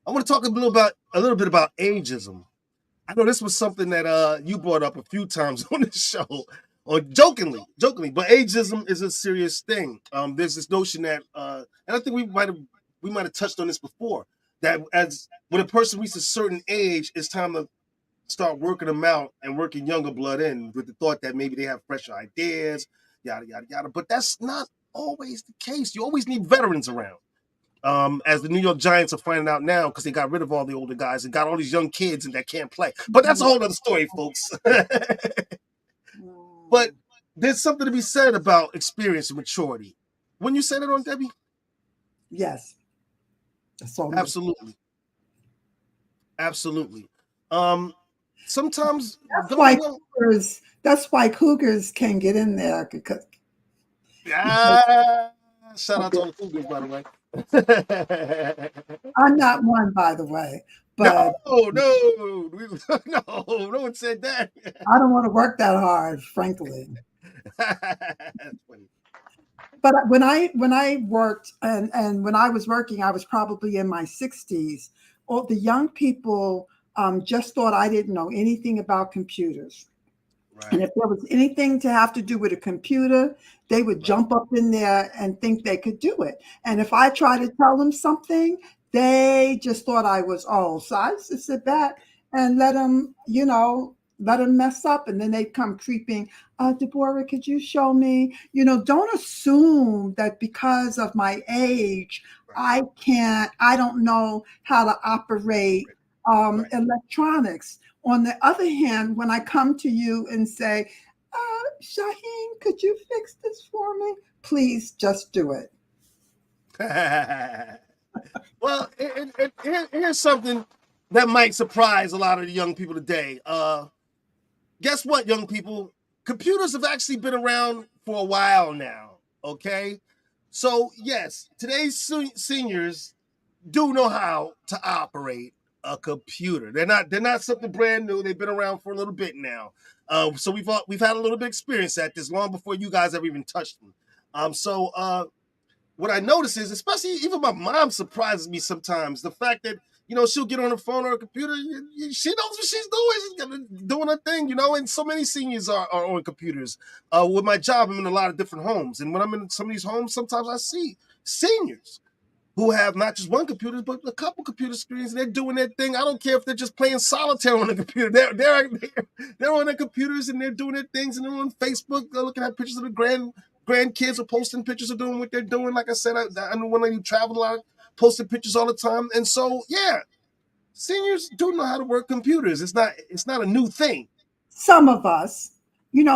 I want to talk a little bit about ageism. I know this was something that you brought up a few times on this show, or jokingly, but ageism is a serious thing. There's this notion that, and I think we might have touched on this before, that as when a person reaches a certain age, it's time to start working them out and working younger blood in with the thought that maybe they have fresher ideas, yada yada yada. But that's not always the case. You always need veterans around. As the New York Giants are finding out now because they got rid of all the older guys and got all these young kids and that can't play. But that's a whole other story, folks. But there's something to be said about experience and maturity. Wouldn't you say that on Debbie? Yes. That's all. Absolutely. Sometimes that's why Cougars can get in there because shout out to all the Cougars, by the way. I'm not one, by the way, but no one said that. I don't want to work that hard, frankly. That's funny. But when I worked and when I was working, I was probably in my 60s. All the young people just thought I didn't know anything about computers. Right. And if there was anything to have to do with a computer, they would jump up in there and think they could do it. And if I tried to tell them something, they just thought I was old. So I used to sit back and let them mess up. And then they'd come creeping, Deborah, could you show me? Don't assume that because of my age, I don't know how to operate electronics. On the other hand, when I come to you and say, Shaheen, could you fix this for me? Please just do it. Well, here's something that might surprise a lot of the young people today. Guess what, young people? Computers have actually been around for a while now, okay? So, yes, today's seniors do know how to operate a computer. They're not something brand new. They've been around for a little bit now. So we've had a little bit of experience at this long before you guys have even touched them. So what I notice is, especially even my mom surprises me sometimes. The fact that she'll get on her phone or her computer. She knows what she's doing. She's doing her thing, And so many seniors are on computers. With my job, I'm in a lot of different homes, and when I'm in some of these homes, sometimes I see seniors who have not just one computer, but a couple computer screens, and they're doing their thing. I don't care if they're just playing solitaire on the computer. They're on their computers, and they're doing their things, and they're on Facebook. They're looking at pictures of the grandkids are posting pictures of doing what they're doing. Like I said, I know one of you travel a lot, posting pictures all the time. And so, yeah, seniors do know how to work computers. It's not a new thing. Some of us.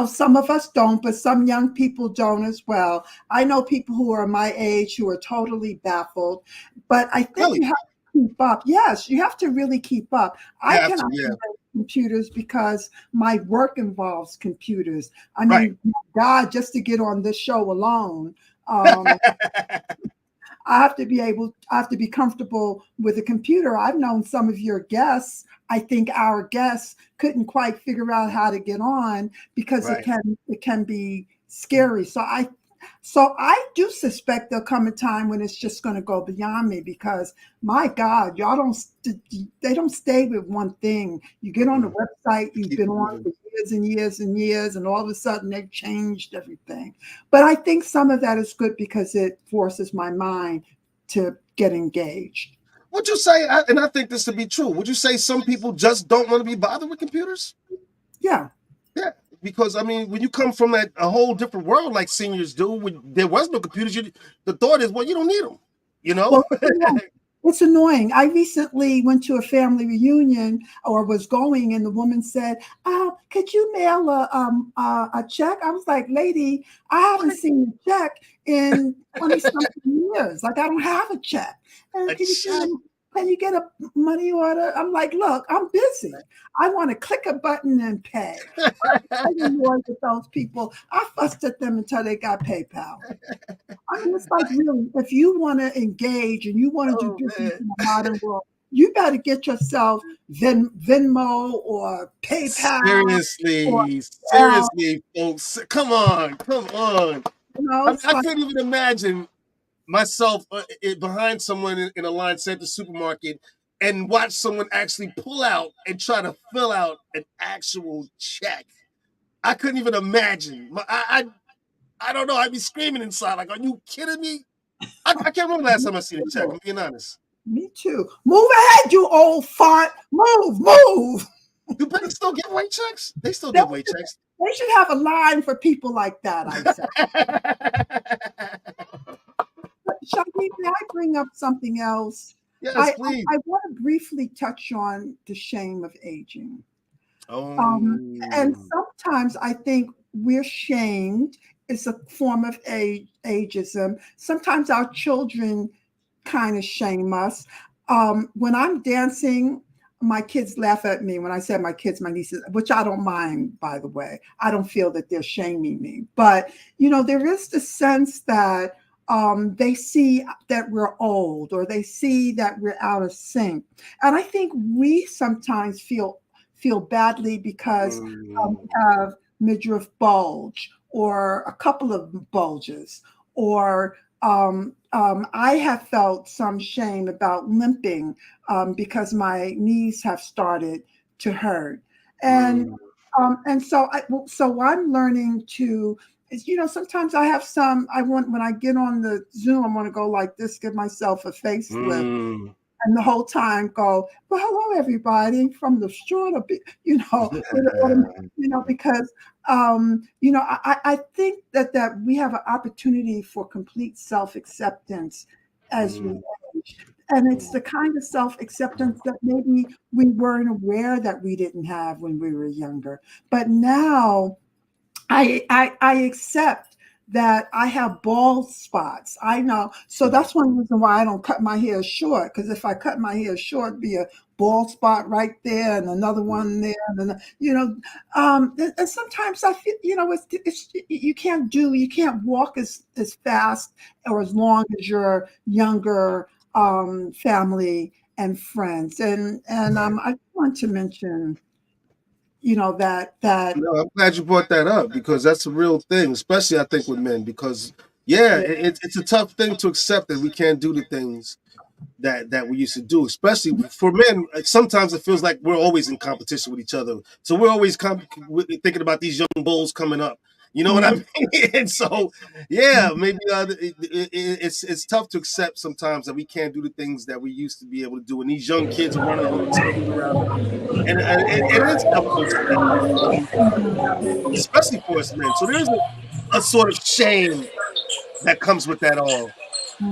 Some of us don't, but some young people don't as well. I know people who are my age who are totally baffled, but I think Really? You have to keep up. Yes, you have to really keep up. I cannot operate computers because my work involves computers. I mean, God, just to get on this show alone, I have to be comfortable with a computer. I've known some of your guests. I think our guests couldn't quite figure out how to get on because it can be scary. So I do suspect there'll come a time when it's just going to go beyond me because, my God, they don't stay with one thing. You get on the website, you've been on for years and years and years, and all of a sudden they've changed everything. But I think some of that is good because it forces my mind to get engaged. Would you say, and I think this to be true, would you say some people just don't want to be bothered with computers? Yeah. Yeah, because, I mean, when you come from a whole different world like seniors do, when there was no computers, the thought is, well, you don't need them, Well, it's annoying. I recently went to a family reunion or was going, and the woman said, could you mail a check? I was like, lady, I haven't seen a check in 20-something years. Like, I don't have a check. And can you get a money order? I'm like, look, I'm busy. I want to click a button and pay. I didn't work with those people. I fussed at them until they got PayPal. I mean, it's like, really, if you want to engage and you want to do business in the modern world, you better get yourself Venmo or PayPal. Seriously, Or, seriously, folks. Come on, come on. you know, I, it's I like, couldn't even imagine myself behind someone in a line at the supermarket and watch someone actually pull out and try to fill out an actual check. I couldn't even imagine. I don't know. I'd be screaming inside, like, "Are you kidding me?" I can't remember last time I seen a check. I'm being honest. me too. Move ahead, you old fart. Move. Do banks still give white checks? They still They give white checks. they should have a line for people like that, I say. Shaheed, may I bring up something else? Yes, please. I want to briefly touch on the shame of aging. Oh, And sometimes I think we're shamed. It's a form of ageism. Sometimes our children kind of shame us. When I'm dancing, my kids laugh at me when I say my kids, my nieces, which I don't mind, by the way. I don't feel that they're shaming me. But, there is the sense that they see that we're old or they see that we're out of sync. And I think we sometimes feel badly because we have midriff bulge or a couple of bulges, or I have felt some shame about limping because my knees have started to hurt, and so I'm learning to. Sometimes I have when I get on the Zoom, I want to go like this, give myself a facelift. And the whole time go, well, hello, everybody from the short of it, because, I think that we have an opportunity for complete self-acceptance as we age. And it's the kind of self-acceptance that maybe we weren't aware that we didn't have when we were younger. But now I accept that I have bald spots. I know. So that's one reason why I don't cut my hair short. Because if I cut my hair short, it'd be a bald spot right there and another one there. And and sometimes I feel, you can't walk as fast or as long as your younger family and friends. And I want to mention, that I'm glad you brought that up because that's a real thing, especially I think with men. Because it's a tough thing to accept that we can't do the things that we used to do, especially for men. Sometimes it feels like we're always in competition with each other, so we're always thinking about these young bulls coming up. You know what I mean? And so, maybe it's tough to accept sometimes that we can't do the things that we used to be able to do, and these young kids are running around, and it is tough to accept, especially for us men. So there's a sort of shame that comes with that all.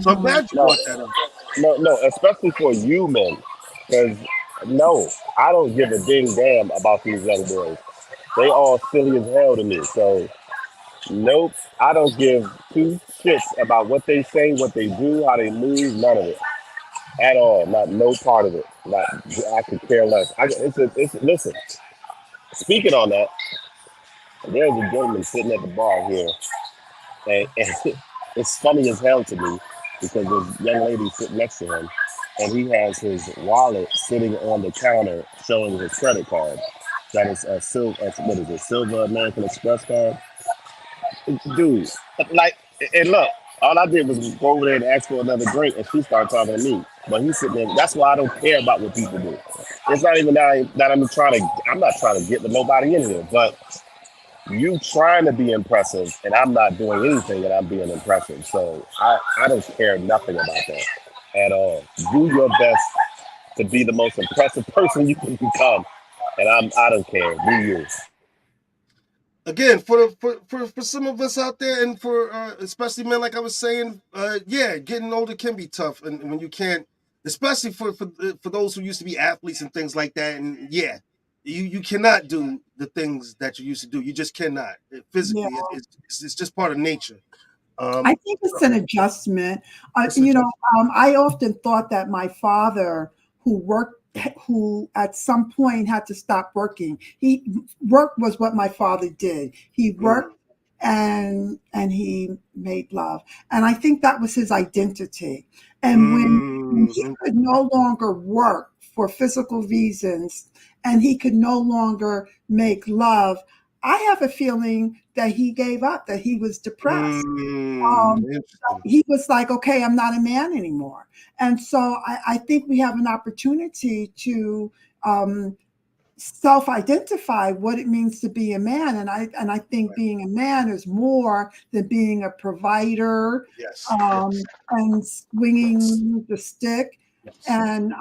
So I'm glad you brought that up. No, especially for you men, because no, I don't give a ding damn about these young boys. They all silly as hell to me. So nope, I don't give two shits about what they say, what they do, how they move, none of it at all. Not no part of it. I could care less. Listen. Speaking on that, there's a gentleman sitting at the bar here, and it's funny as hell to me because this young lady sitting next to him, and he has his wallet sitting on the counter showing his credit card. That is a Silver American Express card. Dude, and look, all I did was go over there and ask for another drink, and she started talking to me. But he's sitting there. That's why I don't care about what people do. It's not even that I'm not trying to get to nobody in here, but you trying to be impressive, and I'm not doing anything that I'm being impressive. So I don't care nothing about that at all. Do your best to be the most impressive person you can become, and I don't care. Do you? Again, for some of us out there, and for especially men, like I was saying, getting older can be tough, and when you can't, especially for those who used to be athletes and things like that, and you cannot do the things that you used to do. You just cannot physically. Yeah. It's just part of nature. I think it's an adjustment. I often thought that my father, who at some point had to stop working. Work was what my father did. He worked and he made love. And I think that was his identity. And when he could no longer work for physical reasons and he could no longer make love, I have a feeling that he gave up, that he was depressed. Interesting. He was like, okay, I'm not a man anymore. And so I think we have an opportunity to self-identify what it means to be a man. And I think being a man is more than being a provider, Yes. and swinging the stick, and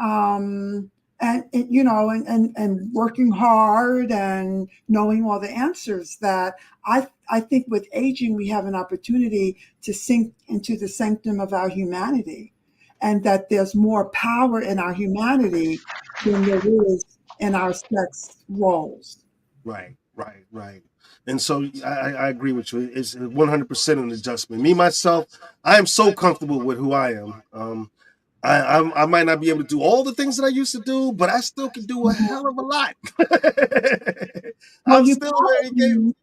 you know, and working hard and knowing all the answers. That I think with aging we have an opportunity to sink into the sanctum of our humanity, and that there's more power in our humanity than there is in our sex roles. Right. And so I agree with you. It's 100% an adjustment. Me, myself, I am so comfortable with who I am. I might not be able to do all the things that I used to do, but I still can do a hell of a lot. Well, I'm you still very capable.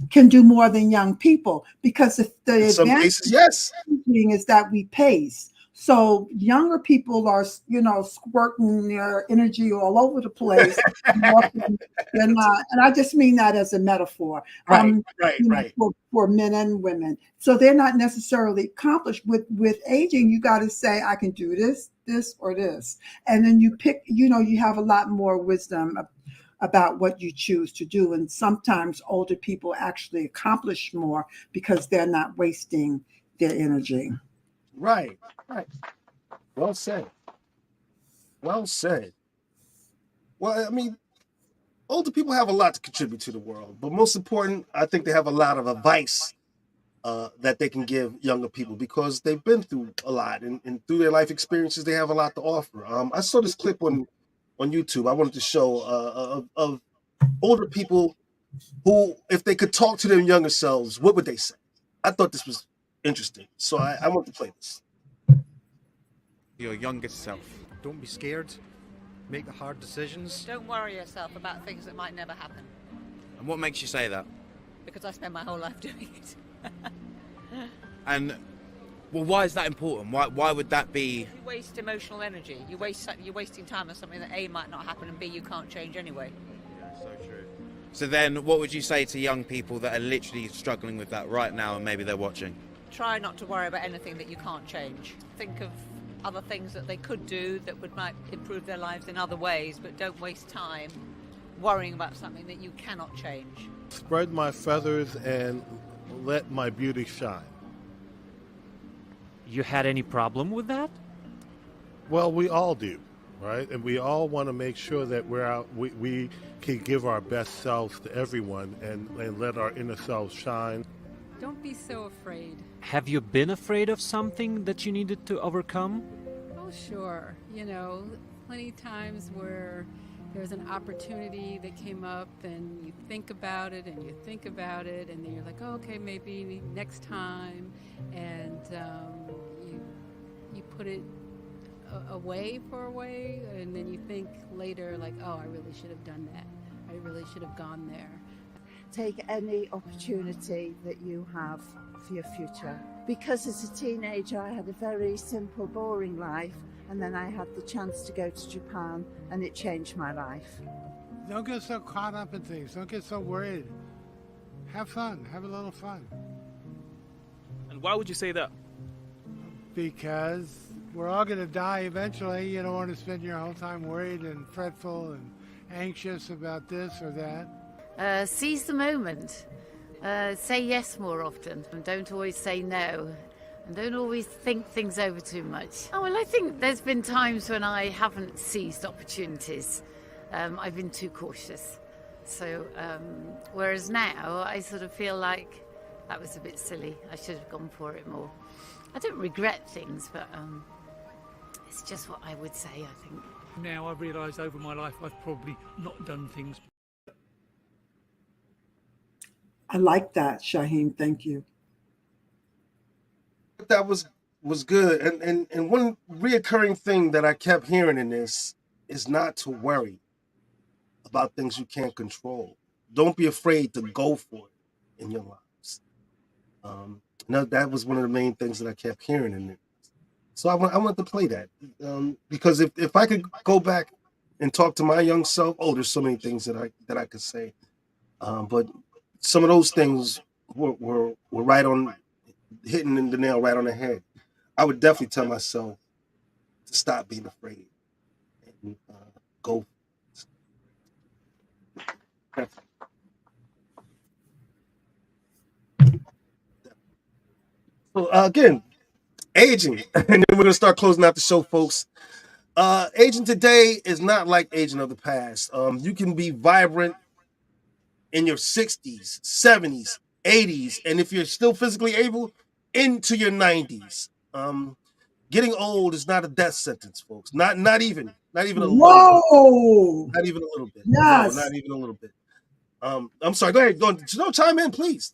can do more than young people, because the In some advantage cases, yes. is that we pace. So younger people are, you know, squirting their energy all over the place. They're not, and I just mean that as a metaphor. Right. You know, for men and women. So they're not necessarily accomplished. With aging, you got to say, I can do this, or this. And then you pick, you know, you have a lot more wisdom about what you choose to do. And sometimes older people actually accomplish more because they're not wasting their energy. Right. Well said. Well, I mean, older people have a lot to contribute to the world, but most important, I think they have a lot of advice that they can give younger people, because they've been through a lot, and through their life experiences, they have a lot to offer. I saw this clip on YouTube. I wanted to show of older people who, if they could talk to their younger selves, what would they say? I thought this was interesting, so I want to play this. Your youngest self. Don't be scared. Make the hard decisions. Don't worry yourself about things that might never happen. And what makes you say that? Because I spend my whole life doing it. And well, why is that important? Why would that be? You waste emotional energy. You're wasting time on something that A, might not happen, and B, you can't change anyway. Yeah, so true. So then what would you say to young people that are literally struggling with that right now and maybe they're watching? Try not to worry about anything that you can't change. Think of other things that they could do that might improve their lives in other ways, but don't waste time worrying about something that you cannot change. Spread my feathers and let my beauty shine. You had any problem with that? Well, we all do, right? And we all want to make sure that we can give our best selves to everyone and let our inner selves shine. Don't be so afraid. Have you been afraid of something that you needed to overcome? Oh, sure. You know, plenty of times where there's an opportunity that came up and you think about it and you think about it and then you're like, oh, okay, maybe next time. And you put it away for a way, and then you think later like, oh, I really should have done that. I really should have gone there. Take any opportunity that you have for your future. Because as a teenager, I had a very simple, boring life, and then I had the chance to go to Japan, and it changed my life. Don't get so caught up in things. Don't get so worried. Have fun. Have a little fun. And why would you say that? Because we're all going to die eventually. You don't want to spend your whole time worried and fretful and anxious about this or that. Seize the moment. Say yes more often, and don't always say no. And don't always think things over too much. Oh, well, I think there's been times when I haven't seized opportunities. I've been too cautious. So, whereas now, I sort of feel like that was a bit silly. I should have gone for it more. I don't regret things, but it's just what I would say, I think. Now I've realised over my life I've probably not done things. I like that, Shaheem. Thank you. That was good. And one reoccurring thing that I kept hearing in this is not to worry about things you can't control. Don't be afraid to go for it in your lives. And that was one of the main things that I kept hearing in it. So I want to play that because if I could go back and talk to my young self, there's so many things that I could say, but some of those things were right on, hitting the nail right on the head. I would definitely tell myself to stop being afraid and go. So again, aging, and then we're gonna start closing out the show, folks. Aging today is not like aging of the past. You can be vibrant in your 60s, 70s, 80s, and if you're still physically able, into your 90s. Getting old is not a death sentence, folks. Not even a little Whoa! bit. Not even a little bit. Yes. No, not even a little bit. I'm sorry. Go ahead. No, chime in, please.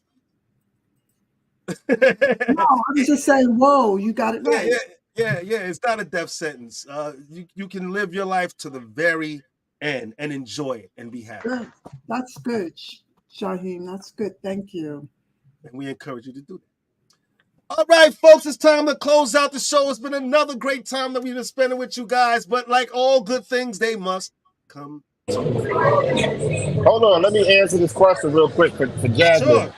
No, I was just saying, whoa, you got it right. Yeah. It's not a death sentence. You can live your life to the very end and enjoy it and be happy. Good. That's good, Shaheem. That's good. Thank you. And we encourage you to do that. All right, folks, it's time to close out the show. It's been another great time that we've been spending with you guys, but like all good things, they must come to an end. Hold on, let me answer this question real quick for Jasmine.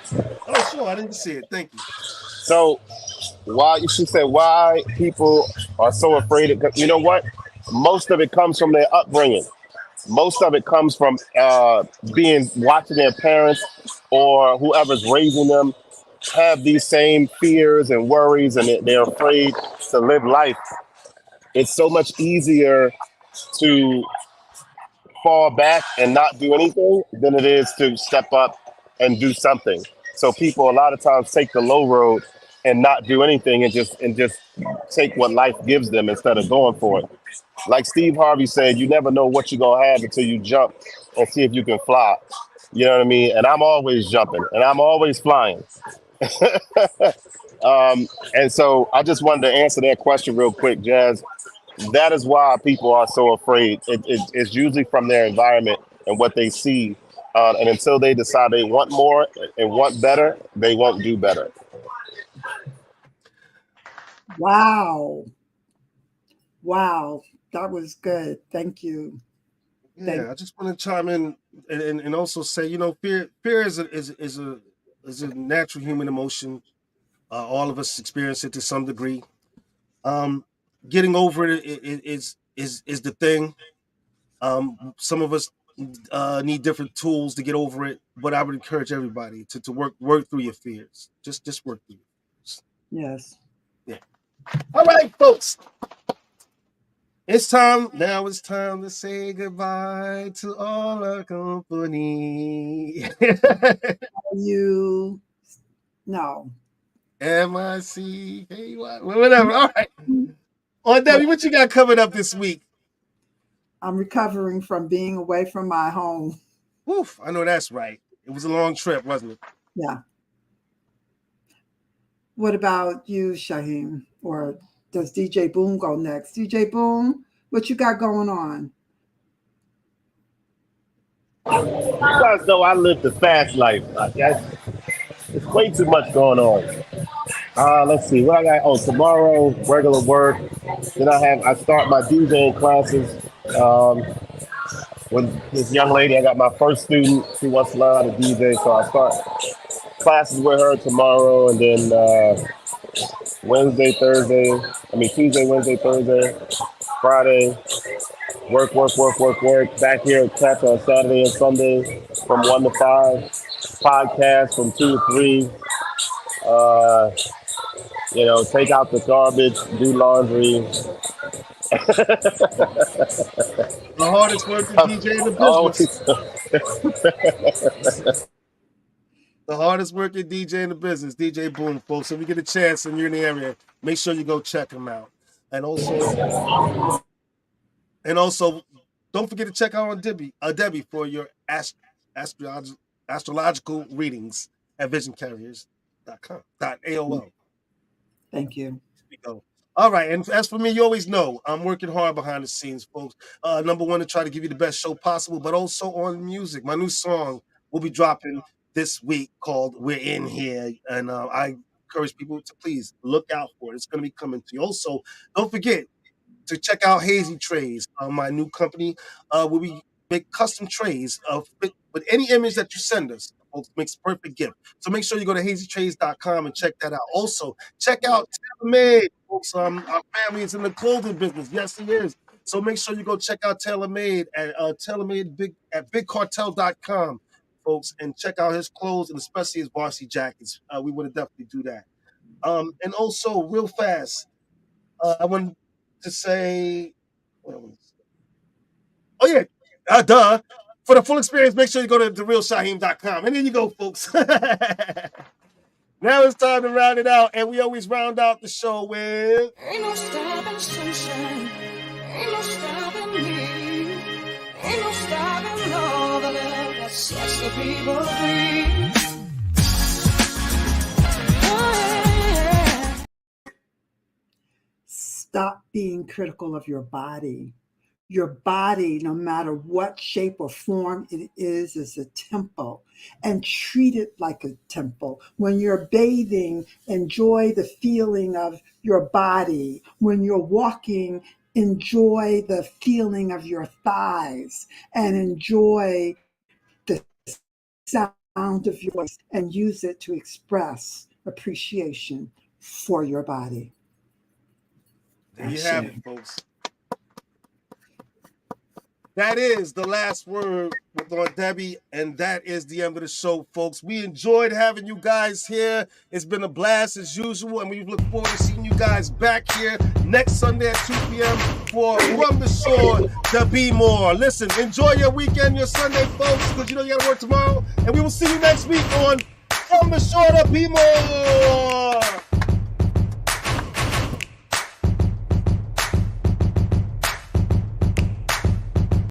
Sure. I didn't see it. Thank you. So, she said why people are so afraid of, you know what? Most of it comes from their upbringing. Most of it comes from watching their parents or whoever's raising them have these same fears and worries, and they're afraid to live life. It's so much easier to fall back and not do anything than it is to step up and do something. So people a lot of times take the low road and not do anything and just take what life gives them instead of going for it. Like Steve Harvey said, you never know what you're gonna have until you jump and see if you can fly. You know what I mean? And I'm always jumping and I'm always flying. And so I just wanted to answer that question real quick, Jazz. That is why people are so afraid. It's usually from their environment and what they see. And until they decide they want more and want better, they won't do better. Wow. That was good. Thank you. I just want to chime in and also say, fear is a natural human emotion. All of us experience it to some degree. Getting over it is the thing. Some of us need different tools to get over it, but I would encourage everybody to work through your fears. Just work through your fears. Yes. Yeah. All right, folks. It's time to say goodbye to all our company. No. MIC, hey, whatever. All right. Debbie, what you got coming up this week? I'm recovering from being away from my home. Woof, I know that's right. It was a long trip, wasn't it? Yeah. What about you, Shaheem? Or does DJ Boom go next? DJ Boom, what you got going on? You guys know I live the fast life. It's way too much going on. Let's see what I got. Oh, tomorrow regular work. Then I start my DJing classes. With this young lady, I got my first student. She wants to learn how to DJ, so I start classes with her tomorrow, and then Tuesday, Wednesday, Thursday, Friday, work. Back here at Tech on Saturday and Sunday from 1 to 5. Podcast from 2 to 3. Take out the garbage, do laundry. The hardest working DJ in the business. The hardest working DJ in the business, DJ Boom, folks. If you get a chance and you're in the area, make sure you go check him out. And also, don't forget to check out on Debbie for your astrological readings at visioncarriers.com.aol. Thank you. All right, and as for me, you always know I'm working hard behind the scenes, folks. Number one, to try to give you the best show possible, but also on music. My new song will be dropping this week called We're In Here. And I encourage people to please look out for it. It's going to be coming to you. Also, don't forget to check out Hazy Trays, my new company, where we make custom trays with any image that you send us. Folks, makes a perfect gift. So make sure you go to hazytrays.com and check that out. Also, check out TaylorMade, folks. Our family is in the clothing business. Yes, it is. So make sure you go check out TaylorMade at bigcartel.com, folks, and check out his clothes and especially his varsity jackets. We would definitely do that. And also, real fast, I want to say, oh yeah, duh. For the full experience, make sure you go to therealshaheem.com. And there you go, folks. Now it's time to round it out, and we always round out the show with Ain't no stopping sunshine. Ain't no stopping me. Ain't no stopping all the love that sets the people free. Stop being critical of your body. Your body, no matter what shape or form it is a temple, and treat it like a temple. When you're bathing, enjoy the feeling of your body. When you're walking, enjoy the feeling of your thighs and enjoy the sound of your voice and use it to express appreciation for your body. There you have it, folks. That is the last word with Aunt Debbie, and that is the end of the show, folks. We enjoyed having you guys here. It's been a blast as usual, and we look forward to seeing you guys back here next Sunday at 2 p.m. for From the Shore to Be More. Listen, enjoy your weekend, your Sunday, folks, because you know you got to work tomorrow, and we will see you next week on From the Shore to Be More.